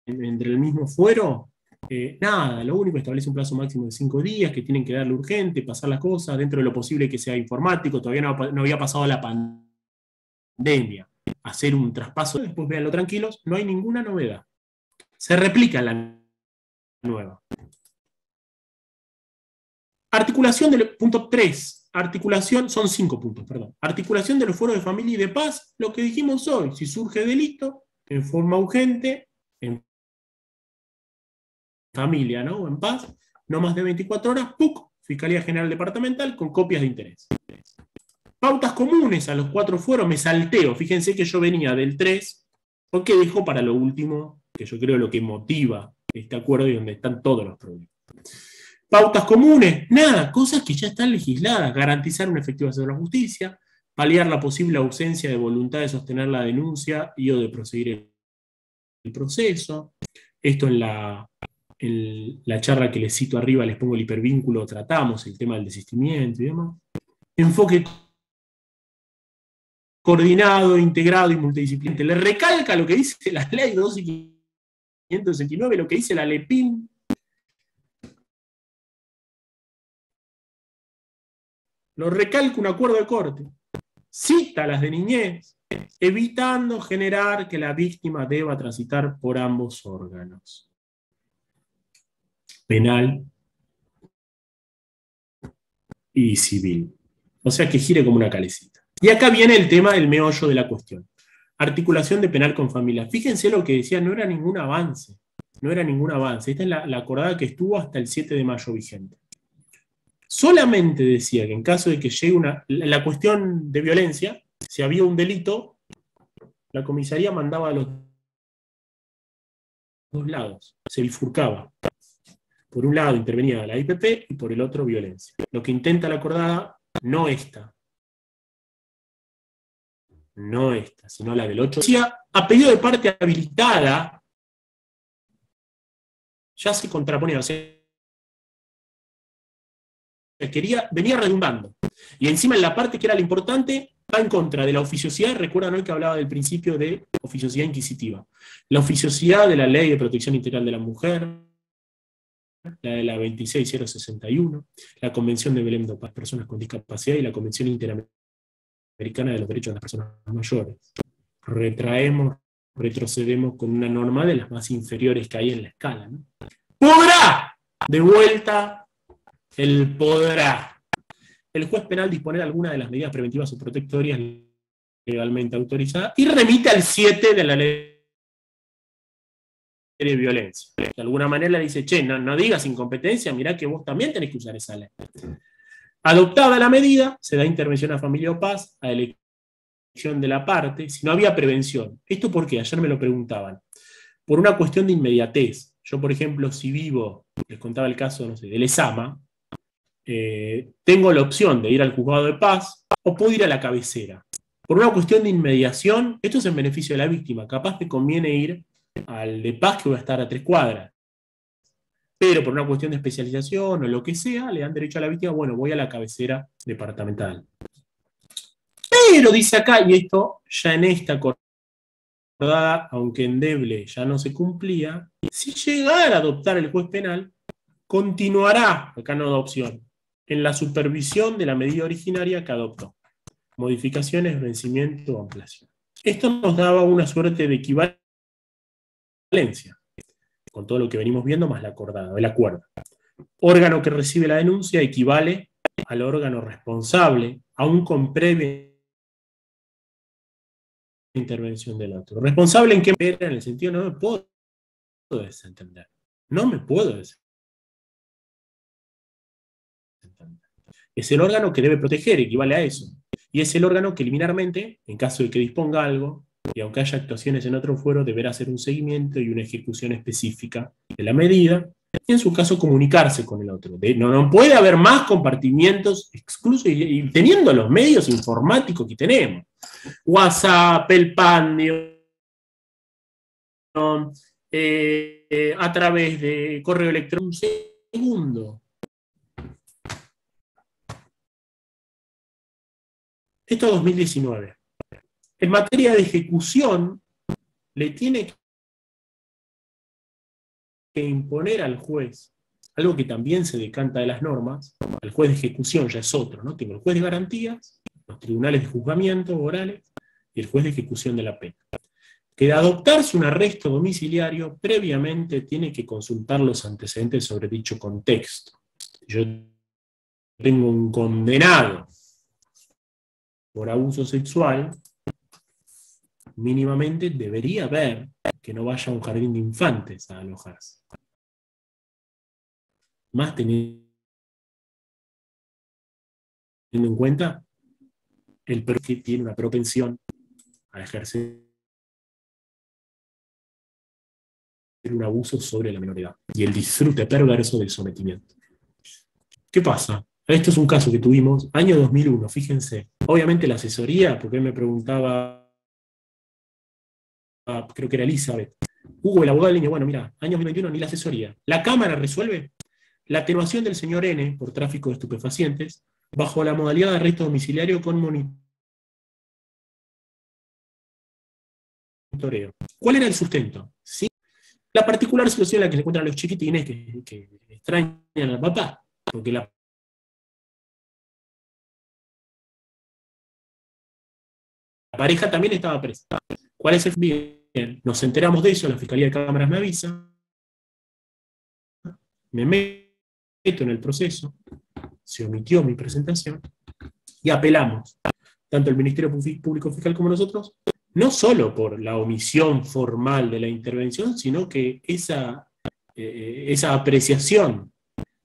entre el mismo fuero, nada, lo único establece un plazo máximo de 5 días, que tienen que darle urgente, pasar las cosas, dentro de lo posible que sea informático, todavía no había pasado la pandemia, hacer un traspaso, después véanlo tranquilos, no hay ninguna novedad. Se replica la nueva. Articulación del punto 3. Articulación, son 5 puntos, perdón. Articulación de los fueros de familia y de paz, lo que dijimos hoy, si surge delito, en forma urgente, en familia, ¿no? O en paz, no más de 24 horas, ¡puc! Fiscalía General Departamental con copias de interés. Pautas comunes a los 4 fueros, me salteo, fíjense que yo venía del 3, porque dejo para lo último, que yo creo lo que motiva este acuerdo y donde están todos los problemas. Pautas comunes, nada, cosas que ya están legisladas, garantizar una efectiva acceso a la justicia, paliar la posible ausencia de voluntad de sostener la denuncia y o de proseguir el proceso. Esto en la charla que les cito arriba, les pongo el hipervínculo, tratamos el tema del desistimiento y demás. Enfoque coordinado, integrado y multidisciplinario. Le recalca lo que dice la ley 12.569, lo que dice la LEPIN. Lo recalca un acuerdo de corte. Cita las de niñez, evitando generar que la víctima deba transitar por ambos órganos. Penal y civil. O sea que gire como una calecita. Y acá viene el tema del meollo de la cuestión. Articulación de penal con familia. Fíjense lo que decía, no era ningún avance. no era ningún avance. Esta es la acordada que estuvo hasta el 7 de mayo vigente. Solamente decía que en caso de que llegue la cuestión de violencia, si había un delito, la comisaría mandaba a los dos lados, se bifurcaba. Por un lado intervenía la IPP y por el otro violencia. Lo que intenta la acordada, no esta, sino la del 8. Decía, a pedido de parte habilitada, ya se contraponía, o sea, venía redundando. Y encima en la parte que era la importante, va en contra de la oficiosidad. Recuerdan hoy que hablaba del principio de oficiosidad inquisitiva. La oficiosidad de la Ley de Protección Integral de la Mujer, la de la 26061, la Convención de Belém para personas con discapacidad y la Convención Interamericana de los Derechos de las Personas Mayores. Retrocedemos con una norma de las más inferiores que hay en la escala, ¿no? ¡Podrá! De vuelta, el podrá. El juez penal disponer alguna de las medidas preventivas o protectorias legalmente autorizadas y remite al 7 de la ley de violencia. De alguna manera le dice, che, no digas incompetencia, mirá que vos también tenés que usar esa ley. Adoptada la medida, se da intervención a familia o paz, a elección de la parte, si no había prevención. ¿Esto por qué? Ayer me lo preguntaban. Por una cuestión de inmediatez. Yo, por ejemplo, si vivo, les contaba el caso, no sé, de Lezama, tengo la opción de ir al juzgado de paz o puedo ir a la cabecera. Por una cuestión de inmediación, esto es en beneficio de la víctima. Capaz me conviene ir al de paz que voy a estar a 3 cuadras. Pero por una cuestión de especialización o lo que sea, le dan derecho a la víctima, bueno, voy a la cabecera departamental. Pero dice acá, y esto ya en esta acordada, aunque endeble ya no se cumplía, si llegara a adoptar el juez penal, continuará, acá no da opción, en la supervisión de la medida originaria que adoptó. Modificaciones, vencimiento o ampliación. Esto nos daba una suerte de equivalencia con todo lo que venimos viendo, más la acordada, el acuerdo. Órgano que recibe la denuncia equivale al órgano responsable, aún con previa intervención del otro. ¿Responsable en qué manera? En el sentido, no me puedo desentender. No me puedo desentender. Es el órgano que debe proteger, equivale a eso. Y es el órgano que liminarmente, en caso de que disponga algo, y aunque haya actuaciones en otro fuero, deberá hacer un seguimiento y una ejecución específica de la medida, y en su caso comunicarse con el otro. No puede haber más compartimientos exclusos, y teniendo los medios informáticos que tenemos. WhatsApp, el Pandio, a través de correo electrónico. Un segundo. Esto es 2019. En materia de ejecución, le tiene que imponer al juez, algo que también se decanta de las normas, el juez de ejecución ya es otro, ¿no? Tengo el juez de garantías, los tribunales de juzgamiento orales y el juez de ejecución de la pena. Que de adoptarse un arresto domiciliario, previamente tiene que consultar los antecedentes sobre dicho contexto. Yo tengo un condenado por abuso sexual, mínimamente debería ver que no vaya a un jardín de infantes a alojarse. Más teniendo en cuenta el que tiene una propensión a ejercer un abuso sobre la menor edad y el disfrute perverso del sometimiento. ¿Qué pasa? Esto es un caso que tuvimos, año 2001, fíjense. Obviamente la asesoría, porque él me preguntaba, creo que era Elizabeth, Hugo, el abogado del niño, bueno, mira, año 2021 ni la asesoría. La Cámara resuelve la atenuación del señor N por tráfico de estupefacientes bajo la modalidad de arresto domiciliario con monitoreo. ¿Cuál era el sustento? ¿Sí? La particular situación en la que se encuentran los chiquitines que extrañan al papá, porque la pareja también estaba presa. ¿Cuál es el bien? Nos enteramos de eso, la Fiscalía de Cámaras me avisa, me meto en el proceso, se omitió mi presentación y apelamos, tanto el Ministerio Público Fiscal como nosotros, no solo por la omisión formal de la intervención, sino que esa esa apreciación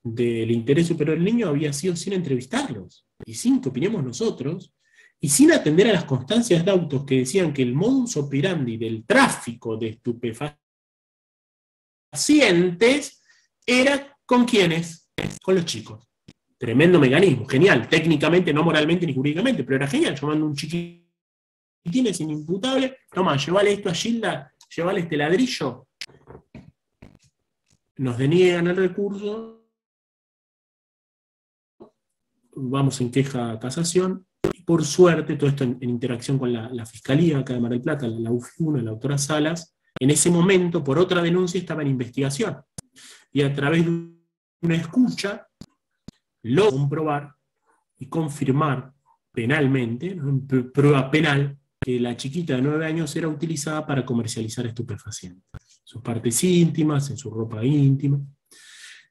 del interés superior del niño había sido sin entrevistarlos, y sin que opinemos nosotros, y sin atender a las constancias de autos que decían que el modus operandi del tráfico de estupefacientes era ¿con quiénes? Con los chicos. Tremendo mecanismo, genial, técnicamente, no moralmente ni jurídicamente, pero era genial, llamando a un chiquitín, es inimputable, toma, llévale esto a Gilda, llévale este ladrillo, nos deniegan el recurso, vamos en queja a casación, y por suerte, todo esto en interacción con la Fiscalía acá de Mar del Plata, la UF1, la doctora Salas, en ese momento, por otra denuncia, estaba en investigación, y a través de una escucha, logró comprobar y confirmar penalmente, ¿no?, en prueba penal, que la chiquita de 9 años era utilizada para comercializar estupefacientes. Sus partes íntimas, en su ropa íntima.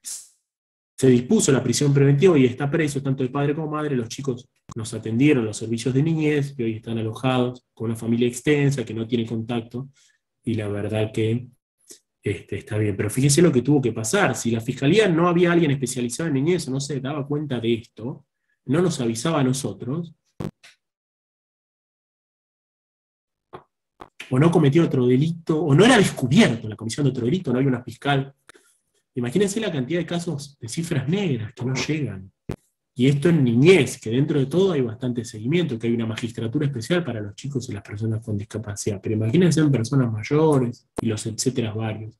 Se dispuso la prisión preventiva y está preso tanto el padre como madre. Los chicos nos atendieron los servicios de niñez, que hoy están alojados con una familia extensa que no tiene contacto, y la verdad que está bien. Pero fíjense lo que tuvo que pasar. Si la Fiscalía no había alguien especializado en niñez o no se daba cuenta de esto, no nos avisaba a nosotros, o no cometió otro delito, o no era descubierto en la comisión de otro delito, no hay una fiscal. Imagínense la cantidad de casos de cifras negras que no llegan. Y esto en niñez, que dentro de todo hay bastante seguimiento, que hay una magistratura especial para los chicos y las personas con discapacidad. Pero imagínense en personas mayores y los etcétera varios.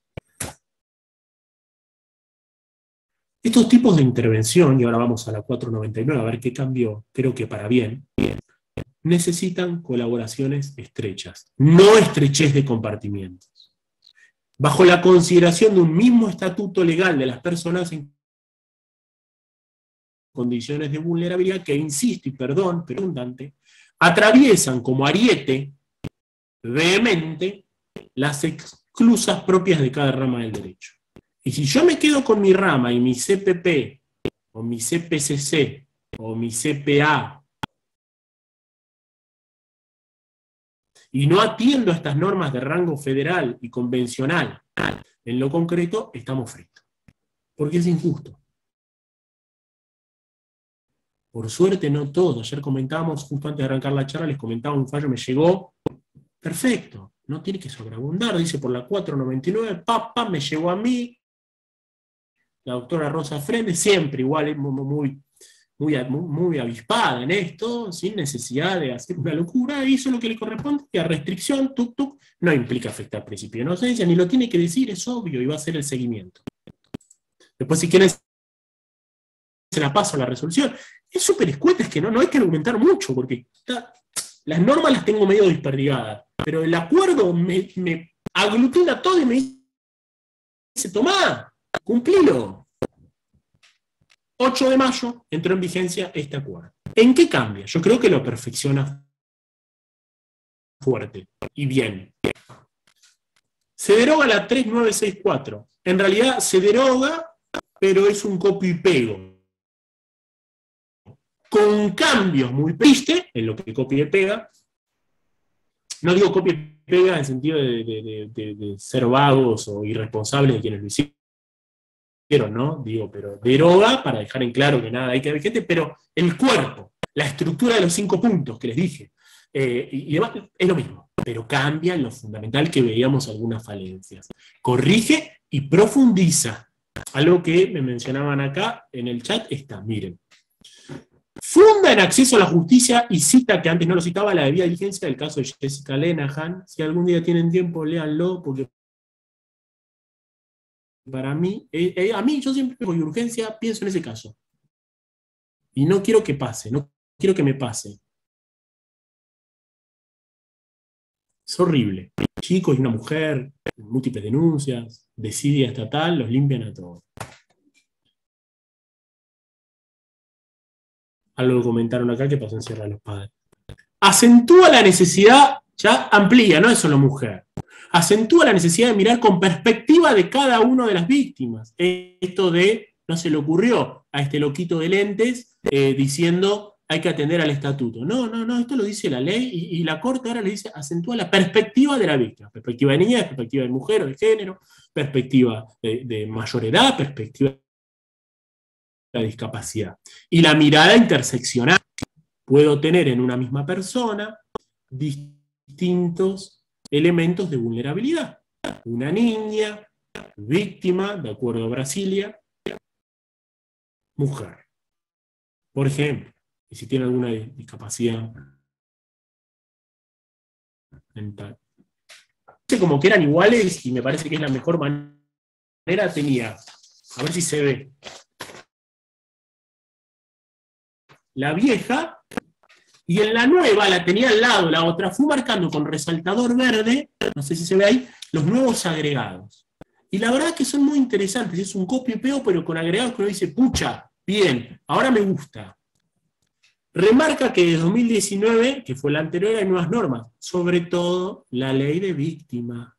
Estos tipos de intervención, y ahora vamos a la 499 a ver qué cambió, creo que para bien, necesitan colaboraciones estrechas, no estrechez de compartimientos. Bajo la consideración de un mismo estatuto legal de las personas en condiciones de vulnerabilidad que, insisto, y perdón, pero redundante, atraviesan como ariete vehemente las exclusas propias de cada rama del derecho. Y si yo me quedo con mi rama y mi CPP, o mi CPCC, o mi CPA, y no atiendo a estas normas de rango federal y convencional, en lo concreto, estamos fritos. Porque es injusto. Por suerte no todo. Ayer comentábamos, justo antes de arrancar la charla, les comentaba un fallo, me llegó, perfecto, no tiene que sobreabundar, dice por la 499, me llegó a mí, la doctora Rosa Frende, siempre igual, muy avispada en esto, sin necesidad de hacer una locura, hizo lo que le corresponde, y a restricción, no implica afectar al principio de inocencia, ni lo tiene que decir, es obvio, y va a ser el seguimiento. Después, si quieren, se la paso a la resolución. Es súper escueta, es que no hay que argumentar mucho, porque las normas las tengo medio desperdigadas, pero el acuerdo me aglutina todo y me dice, tomá, cumplilo. 8 de mayo entró en vigencia este acuerdo. ¿En qué cambia? Yo creo que lo perfecciona fuerte y bien. Se deroga la 3964. En realidad se deroga, pero es un copio y pego. Con cambios muy tristes en lo que copia y pega. No digo copia y pega en el sentido de ser vagos o irresponsables de quienes lo hicieron, ¿no? Digo, pero deroga para dejar en claro que nada hay que ver gente, pero el cuerpo, la estructura de los 5 puntos que les dije, y demás, es lo mismo, pero cambia en lo fundamental que veíamos algunas falencias. Corrige y profundiza. Algo que me mencionaban acá en el chat está, miren. Funda en acceso a la justicia y cita, que antes no lo citaba, la debida diligencia del caso de Jessica Lenahan. Si algún día tienen tiempo, léanlo, porque para mí, yo siempre con urgencia pienso en ese caso. Y no quiero que pase, no quiero que me pase. Es horrible. Chicos y una mujer, múltiples denuncias, desidia estatal, los limpian a todos. Algo que comentaron acá que pasó en Sierra de los Padres. Acentúa la necesidad, ya amplía, no es solo mujer. Acentúa la necesidad de mirar con perspectiva de cada una de las víctimas. Esto de, no se le ocurrió a este loquito de lentes diciendo hay que atender al estatuto. No, esto lo dice la ley, y la Corte ahora le dice, acentúa la perspectiva de la víctima. Perspectiva de niñez, perspectiva de mujer o de género, perspectiva de mayor edad, perspectiva de la discapacidad. Y la mirada interseccional. Puedo tener en una misma persona distintos elementos de vulnerabilidad. Una niña, víctima, de acuerdo a Brasilia, mujer, por ejemplo, y si tiene alguna discapacidad mental. Como que eran iguales, y me parece que es la mejor manera, tenía, a ver si se ve, la vieja, y en la nueva la tenía al lado, la otra, fui marcando con resaltador verde, no sé si se ve ahí, los nuevos agregados. Y la verdad que son muy interesantes, es un copio y pego, pero con agregados que uno dice, pucha, bien, ahora me gusta. Remarca que de 2019, que fue la anterior, hay nuevas normas, sobre todo la ley de víctima.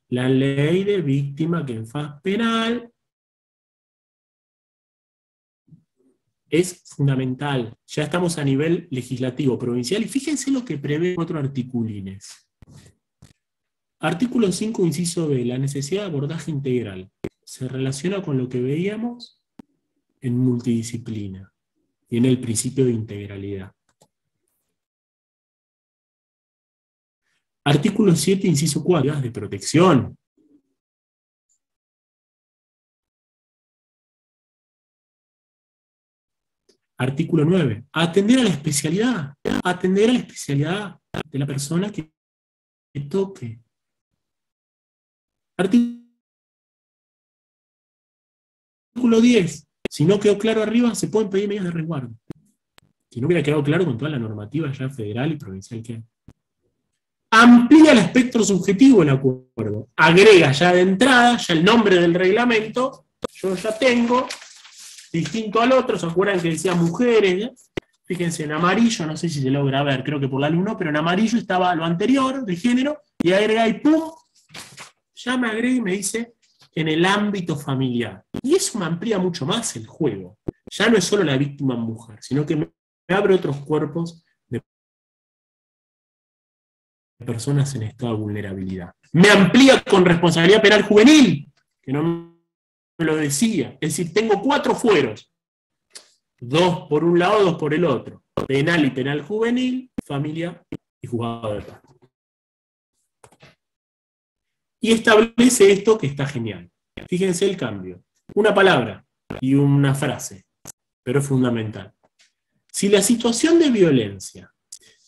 La ley de víctima que en faz penal es fundamental. Ya estamos a nivel legislativo provincial, y fíjense lo que prevé otros articulines. Artículo 5, inciso B, la necesidad de abordaje integral. Se relaciona con lo que veíamos en multidisciplina y en el principio de integralidad. Artículo 7, inciso 4, de protección. Artículo 9, atender a la especialidad. Atender a la especialidad de la persona que toque. Artículo 10, si no quedó claro arriba, se pueden pedir medidas de resguardo. Si no hubiera quedado claro con toda la normativa ya federal y provincial que hay. Amplía el espectro subjetivo del acuerdo. Agrega ya de entrada, ya el nombre del reglamento, yo ya tengo, distinto al otro, ¿se acuerdan que decía mujeres? Fíjense, en amarillo, no sé si se logra ver, creo que por la luz no, pero en amarillo estaba lo anterior, de género, y agrega y ¡pum! Ya me agrega y me dice en el ámbito familiar. Y eso me amplía mucho más el juego. Ya no es solo la víctima mujer, sino que me abre otros cuerpos de personas en estado de vulnerabilidad. Me amplía con responsabilidad penal juvenil, que no me lo decía. Es decir, tengo 4 fueros. 2 por un lado, 2 por el otro. Penal y penal juvenil, familia y juzgado de paz. Y establece esto que está genial. Fíjense el cambio. Una palabra y una frase, pero es fundamental. Si la situación de violencia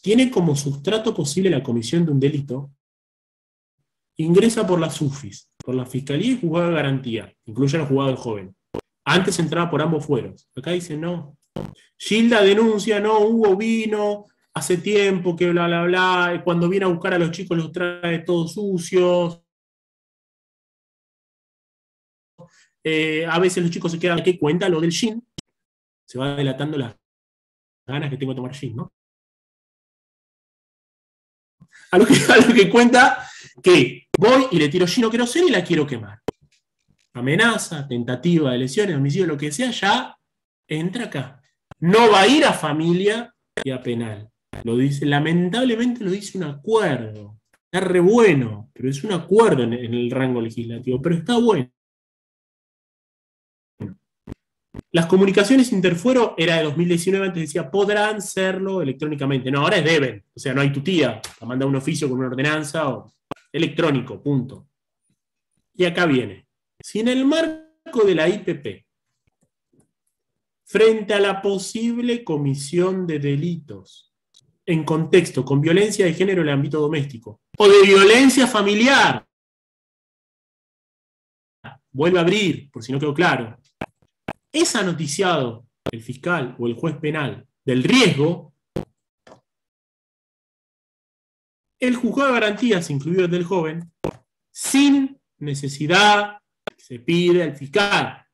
tiene como sustrato posible la comisión de un delito, ingresa por la SUFIS, por la Fiscalía y Juzgado de Garantía, incluye el juzgado del joven. Antes entraba por ambos fueros. Acá dice no. Gilda denuncia, no, Hugo vino hace tiempo que bla, bla, bla, cuando viene a buscar a los chicos los trae todos sucios. A veces los chicos se quedan, ¿qué cuenta? Lo del gin. Se va delatando las ganas que tengo de tomar gin, ¿no? A lo que cuenta que voy y le tiro gin o queroseno y la quiero quemar. Amenaza, tentativa de lesiones, homicidio, lo que sea, ya entra acá. No va a ir a familia y a penal. Lo dice, lamentablemente lo dice un acuerdo. Está re bueno, pero es un acuerdo en el rango legislativo, pero está bueno. Las comunicaciones interfuero era de 2019, antes decía podrán serlo electrónicamente. No, ahora es deben. O sea, no hay tu tía a mandar un oficio con una ordenanza o electrónico, punto. Y acá viene. Si en el marco de la IPP, frente a la posible comisión de delitos en contexto con violencia de género en el ámbito doméstico o de violencia familiar, vuelve a abrir, por si no quedó claro, es anoticiado el fiscal o el juez penal del riesgo, el juzgado de garantías, incluido el del joven, sin necesidad que se pide al fiscal.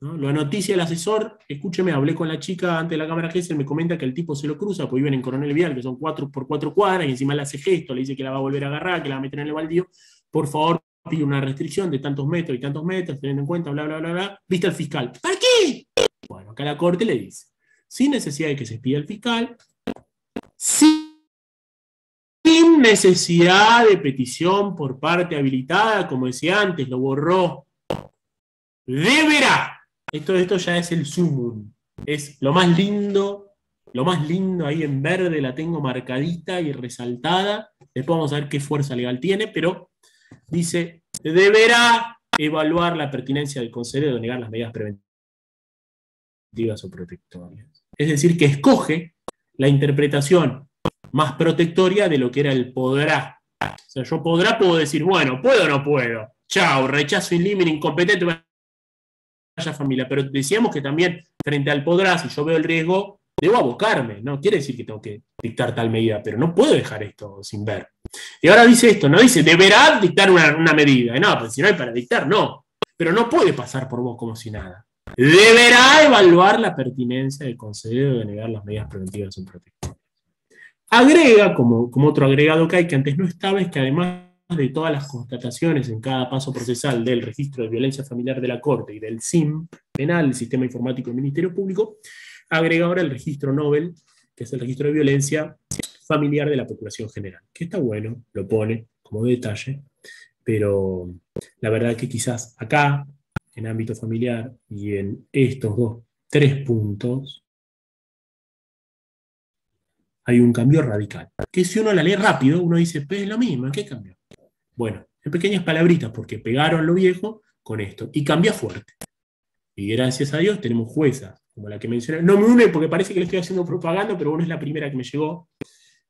¿No? Lo anoticia el asesor, escúcheme, hablé con la chica ante la cámara Gesell, me comenta que el tipo se lo cruza, porque viven en Coronel Vial, que son 4 por 4 cuadras, y encima le hace gesto, le dice que la va a volver a agarrar, que la va a meter en el baldío, por favor, pide una restricción de tantos metros y tantos metros, teniendo en cuenta, bla, bla, bla, bla, viste al fiscal. ¿Para qué sí. Bueno, acá la Corte le dice, sin necesidad de que se pida el fiscal, sin necesidad de petición por parte habilitada, como decía antes, lo borró, deberá. Esto ya es el sumum, es lo más lindo ahí en verde, la tengo marcadita y resaltada. Después vamos a ver qué fuerza legal tiene, pero dice, deberá evaluar la pertinencia del conceder o denegar las medidas preventivas o protectorias. Es decir, que escoge la interpretación más protectoria de lo que era el podrá. O sea, yo puedo decir, bueno, ¿puedo o no puedo? Chao, rechazo in limine, incompetente, vaya familia. Pero decíamos que también, frente al podrá, si yo veo el riesgo, debo abocarme. No quiere decir que tengo que dictar tal medida, pero no puedo dejar esto sin ver. Y ahora dice esto, no dice, deberá dictar una medida. No, pues si no hay para dictar, no. Pero no puede pasar por vos como si nada. Deberá evaluar la pertinencia de conceder o denegar las medidas preventivas o protectoras. Agrega, como otro agregado que hay, que antes no estaba, es que además de todas las constataciones en cada paso procesal del registro de violencia familiar de la Corte y del SIM penal, el Sistema Informático del Ministerio Público, agrega ahora el registro Nobel, que es el registro de violencia familiar de la Procuración General, que está bueno, lo pone como detalle, pero la verdad que quizás acá, en ámbito familiar, y en estos tres puntos, hay un cambio radical. Que si uno la lee rápido, uno dice, pues es lo mismo, ¿qué cambió? Bueno, en pequeñas palabritas, porque pegaron lo viejo con esto, y cambia fuerte. Y gracias a Dios tenemos juezas, como la que mencioné. No me une porque parece que le estoy haciendo propaganda, pero bueno, es la primera que me llegó.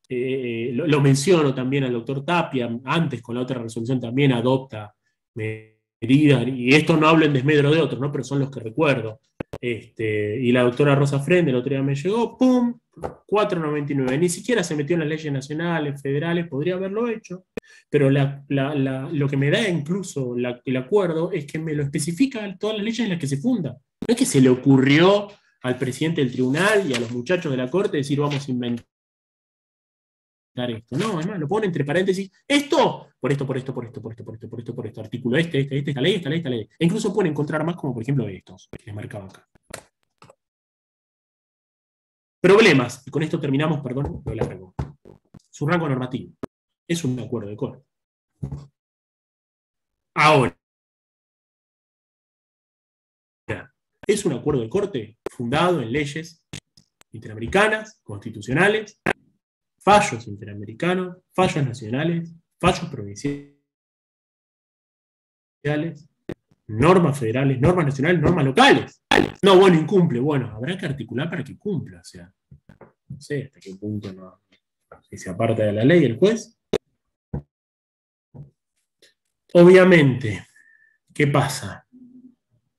Lo menciono también al doctor Tapia, antes con la otra resolución también adopta medidas, y esto no hablo en desmedro de otros, ¿no? Pero son los que recuerdo. Y la doctora Rosa Frende el otro día me llegó, ¡pum! 499. Ni siquiera se metió en las leyes nacionales, federales, podría haberlo hecho, pero lo que me da incluso el acuerdo es que me lo especifica todas las leyes en las que se funda. No es que se le ocurrió al presidente del tribunal y a los muchachos de la Corte decir vamos a inventar esto. No, además lo pone entre paréntesis, esto, por esto, artículo esta ley. E incluso pueden encontrar más como por ejemplo estos, que les marcaba acá. Problemas, y con esto terminamos, perdón, lo largo. Su rango normativo. Es un acuerdo de Corte. Ahora, es un acuerdo de Corte fundado en leyes interamericanas, constitucionales, fallos interamericanos, fallos nacionales, fallos provinciales, normas federales, normas nacionales, normas locales. No, bueno, incumple. Bueno, habrá que articular para que cumpla. O sea, no sé hasta qué punto no, si se aparta de la ley el juez. Obviamente, ¿qué pasa?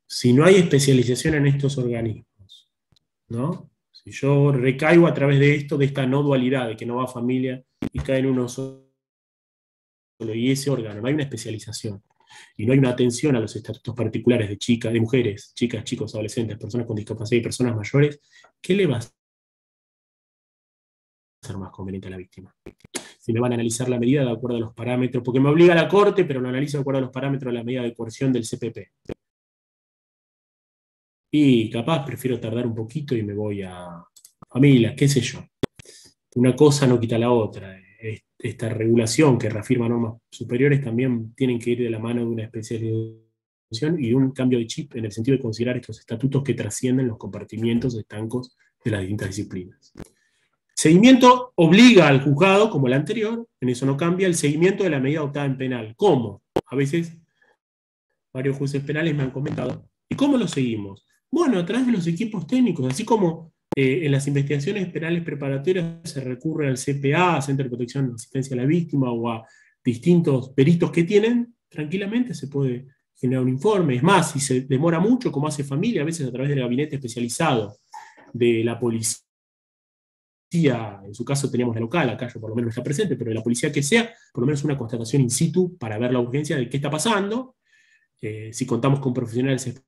Si no hay especialización en estos organismos, ¿no? Si yo recaigo a través de esto, de esta no dualidad, de que no va familia y cae en uno solo, y ese órgano, no hay una especialización, y no hay una atención a los estatutos particulares de chicas, de mujeres, chicas, chicos, adolescentes, personas con discapacidad y personas mayores, ¿qué le va a ser más conveniente a la víctima? Si me van a analizar la medida de acuerdo a los parámetros, porque me obliga la Corte, pero lo analizo de acuerdo a los parámetros de la medida de coerción del CPP. Y capaz prefiero tardar un poquito y me voy a familia, qué sé yo. Una cosa no quita la otra. Esta regulación que reafirma normas superiores también tienen que ir de la mano de una especialización y un cambio de chip en el sentido de considerar estos estatutos que trascienden los compartimientos estancos de las distintas disciplinas. Seguimiento obliga al juzgado, como el anterior, en eso no cambia, el seguimiento de la medida adoptada en penal. ¿Cómo? A veces varios jueces penales me han comentado. ¿Y cómo lo seguimos? Bueno, a través de los equipos técnicos, así como en las investigaciones penales preparatorias se recurre al CPA, Centro de Protección y Asistencia a la Víctima, o a distintos peritos que tienen, tranquilamente se puede generar un informe. Es más, si se demora mucho, como hace familia, a veces a través del gabinete especializado de la policía, en su caso teníamos la local, acá yo por lo menos no está presente, pero de la policía que sea, por lo menos una constatación in situ para ver la urgencia de qué está pasando. Si contamos con profesionales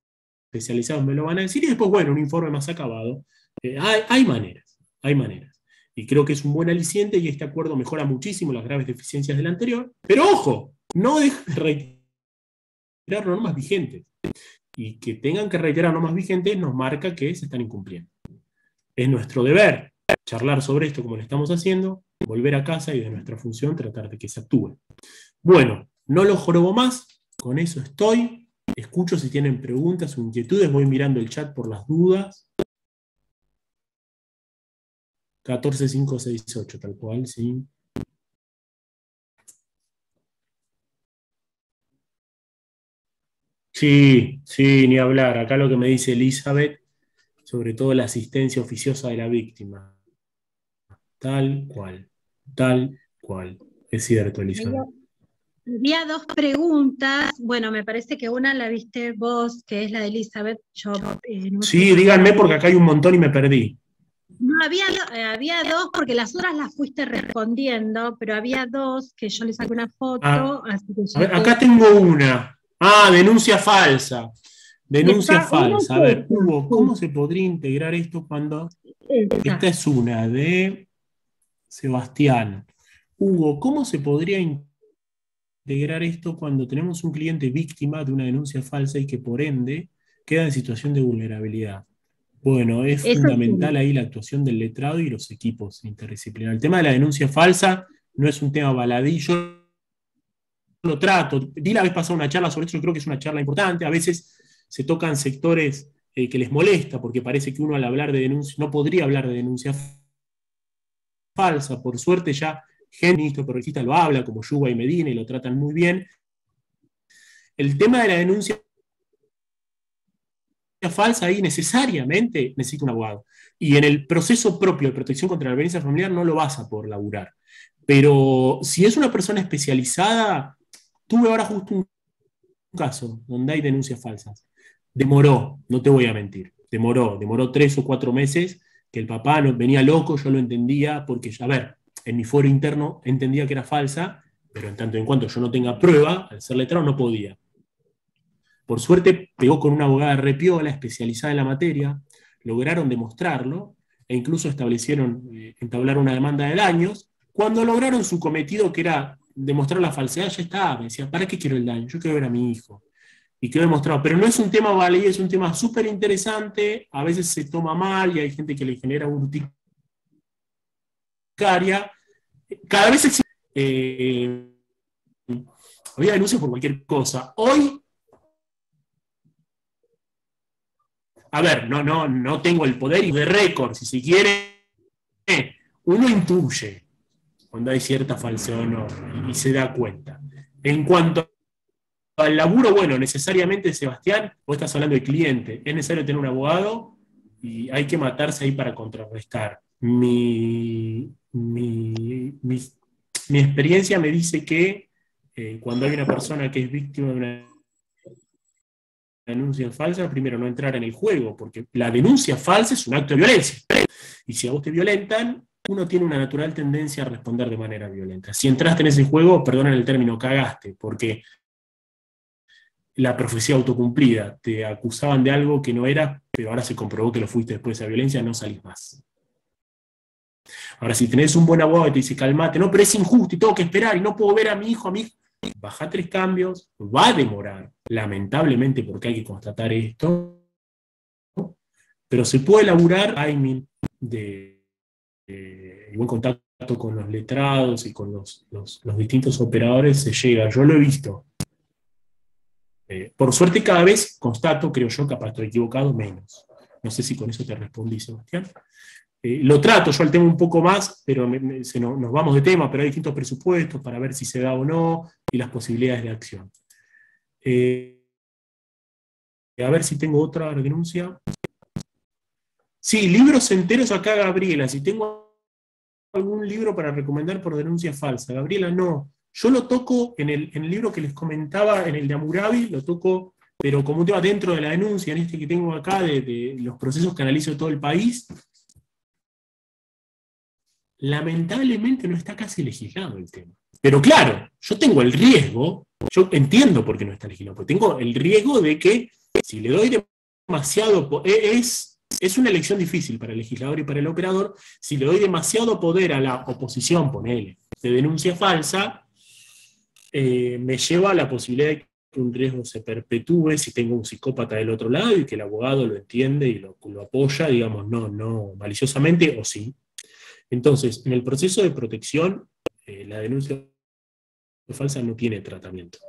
especializados me lo van a decir, y después, bueno, un informe más acabado. Hay maneras. Y creo que es un buen aliciente y este acuerdo mejora muchísimo las graves deficiencias del anterior, pero ojo, no deja de reiterar normas vigentes. y que tengan que reiterar normas vigentes nos marca que se están incumpliendo. Es nuestro deber charlar sobre esto como lo estamos haciendo, volver a casa y de nuestra función tratar de que se actúe. Bueno, no lo jorobo más, con eso estoy. Escucho si tienen preguntas o inquietudes, voy mirando el chat por las dudas. 14568, tal cual, sí. Sí, sí, ni hablar. Acá lo que me dice Elizabeth, sobre todo la asistencia oficiosa de la víctima. Tal cual, tal cual. Es cierto, Elizabeth. Había dos preguntas. Bueno, me parece que una la viste vos, que es la de Elizabeth. Yo, no Sí, sé. díganme porque acá hay un montón y me perdí. No, había dos, porque las otras las fuiste respondiendo, pero había dos que yo les saqué una foto. Así que A ver, acá tengo una. Ah, denuncia falsa. Denuncia falsa. A ver, Hugo, ¿cómo se podría integrar esto cuando... Esta es una de Sebastián. Hugo, ¿cómo se podría integrar esto cuando tenemos un cliente víctima de una denuncia falsa y que por ende queda en situación de vulnerabilidad? Bueno, es fundamental ahí la actuación del letrado y los equipos interdisciplinarios. El tema de la denuncia falsa no es un tema baladí, yo lo trato. Di la vez pasada una charla sobre esto, yo creo que es una charla importante. A veces se tocan sectores que les molesta, porque parece que uno al hablar de denuncia, no podría hablar de denuncia falsa. Por suerte ya gente ministro progresista lo habla, como Yuba y Medina, y lo tratan muy bien. El tema de la denuncia falsa ahí necesariamente necesita un abogado. Y en el proceso propio de protección contra la violencia familiar no lo vas a poder laburar. Pero si es una persona especializada, tuve ahora justo un caso donde hay denuncias falsas. Demoró, no te voy a mentir, demoró 3 o 4 meses, que el papá venía loco, yo lo entendía, porque, a ver, en mi fuero interno entendía que era falsa, pero en tanto en cuanto yo no tenga prueba, al ser letrado no podía. Por suerte pegó con una abogada repiola, especializada en la materia, lograron demostrarlo, e incluso entablaron una demanda de daños. Cuando lograron su cometido, que era demostrar la falsedad, ya estaba. Me decía, ¿para qué quiero el daño? Yo quiero ver a mi hijo. Y quedó demostrado. Pero no es un tema baladí, es un tema súper interesante. A veces se toma mal y hay gente que le genera urticaria. Cada vez existe. Había denuncias por cualquier cosa. Hoy, a ver, no tengo el poder y de récord, si se quiere, uno intuye cuando hay cierta falsedad o no, y se da cuenta. En cuanto al laburo, bueno, necesariamente, Sebastián, vos estás hablando de cliente, es necesario tener un abogado y hay que matarse ahí para contrarrestar. Mi experiencia me dice que cuando hay una persona que es víctima de una denuncia falsa, primero no entrar en el juego, porque la denuncia falsa es un acto de violencia. Y si a vos te violentan, uno tiene una natural tendencia a responder de manera violenta. Si entraste en ese juego, perdonen el término, cagaste, porque la profecía autocumplida, te acusaban de algo que no era, pero ahora se comprobó que lo fuiste después de esa violencia, no salís más. Ahora, si tenés un buen abogado y te dice, calmate, no, pero es injusto y tengo que esperar y no puedo ver a mi hijo, baja 3 cambios, va a demorar, lamentablemente, porque hay que constatar esto, pero se puede elaborar timing de buen contacto con los letrados y con los distintos operadores, se llega. Yo lo he visto. Por suerte cada vez constato, creo yo, capaz estoy equivocado, menos. No sé si con eso te respondí, Sebastián. Lo trato yo el tema un poco más, pero nos vamos de tema, pero hay distintos presupuestos para ver si se da o no, y las posibilidades de acción. A ver si tengo otra denuncia. Sí, libros enteros acá, Gabriela. Si tengo algún libro para recomendar por denuncia falsa. Gabriela, no. Yo lo toco en el libro que les comentaba, en el de Hammurabi, lo toco, pero como un tema dentro de la denuncia, en este que tengo acá, de los procesos que analizo de todo el país. Lamentablemente no está casi legislado el tema. Pero claro, yo tengo el riesgo, yo entiendo por qué no está legislado, porque tengo el riesgo de que si le doy demasiado, es una elección difícil para el legislador y para el operador, si le doy demasiado poder a la oposición, ponele, de denuncia falsa, me lleva a la posibilidad de que un riesgo se perpetúe si tengo un psicópata del otro lado y que el abogado lo entiende y lo apoya, digamos, no maliciosamente o sí. Entonces, en el proceso de protección, la denuncia falsa no tiene tratamiento.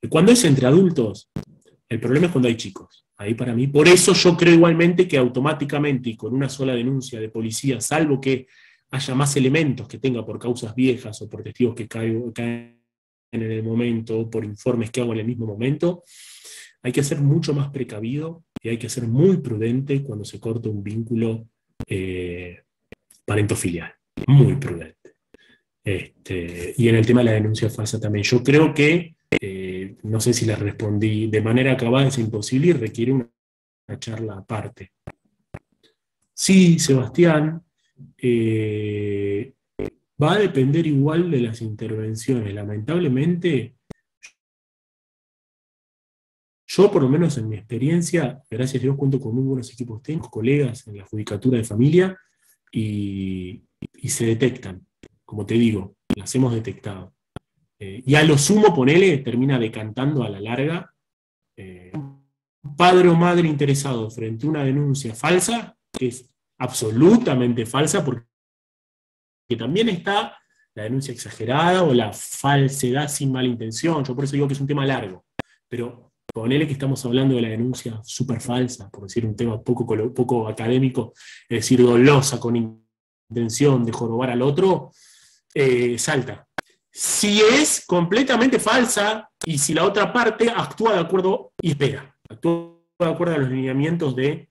Cuando es entre adultos, el problema es cuando hay chicos. Ahí para mí, por eso yo creo igualmente que automáticamente y con una sola denuncia de policía, salvo que haya más elementos que tenga por causas viejas o por testigos que caen en el momento, o por informes que hago en el mismo momento, hay que ser mucho más precavido y hay que ser muy prudente cuando se corta un vínculo parentofilial. Muy prudente. Y en el tema de la denuncia falsa también. Yo creo que, no sé si les respondí de manera acabada, es imposible y requiere una charla aparte. Sí, Sebastián, va a depender igual de las intervenciones. Lamentablemente, yo por lo menos en mi experiencia, gracias a Dios cuento con muy buenos equipos técnicos, colegas en la judicatura de familia, y se detectan, como te digo, las hemos detectado. Y a lo sumo, ponele, termina decantando a la larga. Un padre o madre interesado frente a una denuncia falsa, que es absolutamente falsa, porque también está la denuncia exagerada o la falsedad sin mala intención. Yo por eso digo que es un tema largo. Pero ponele que estamos hablando de la denuncia súper falsa, por decir un tema poco académico, es decir, dolosa, con intención de jorobar al otro, salta. Si es completamente falsa y si la otra parte actúa de acuerdo actúa de acuerdo a los lineamientos de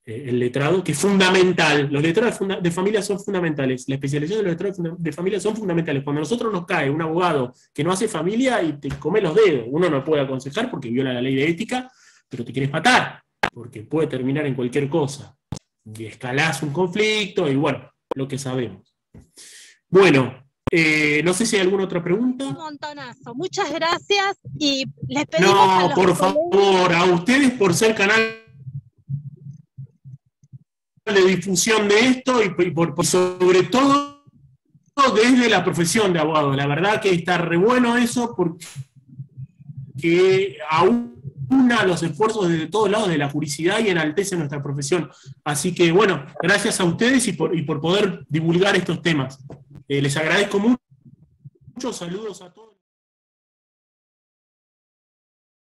el letrado, que es fundamental. Los letrados de familia son fundamentales. La especialización de los letrados de familia son fundamentales. Cuando a nosotros nos cae un abogado que no hace familia y te come los dedos, uno no puede aconsejar porque viola la ley de ética, pero te quieres matar, porque puede terminar en cualquier cosa. Y escalás un conflicto y bueno, lo que sabemos. Bueno, no sé si hay alguna otra pregunta. Un montonazo. Muchas gracias y les pedimos a los por favor, a ustedes por ser canal de difusión de esto y sobre todo desde la profesión de abogado. La verdad que está re bueno eso porque aúna los esfuerzos desde todos lados de la juridicidad y enaltece nuestra profesión. Así que bueno, gracias a ustedes y por poder divulgar estos temas. Les agradezco mucho, saludos a todos.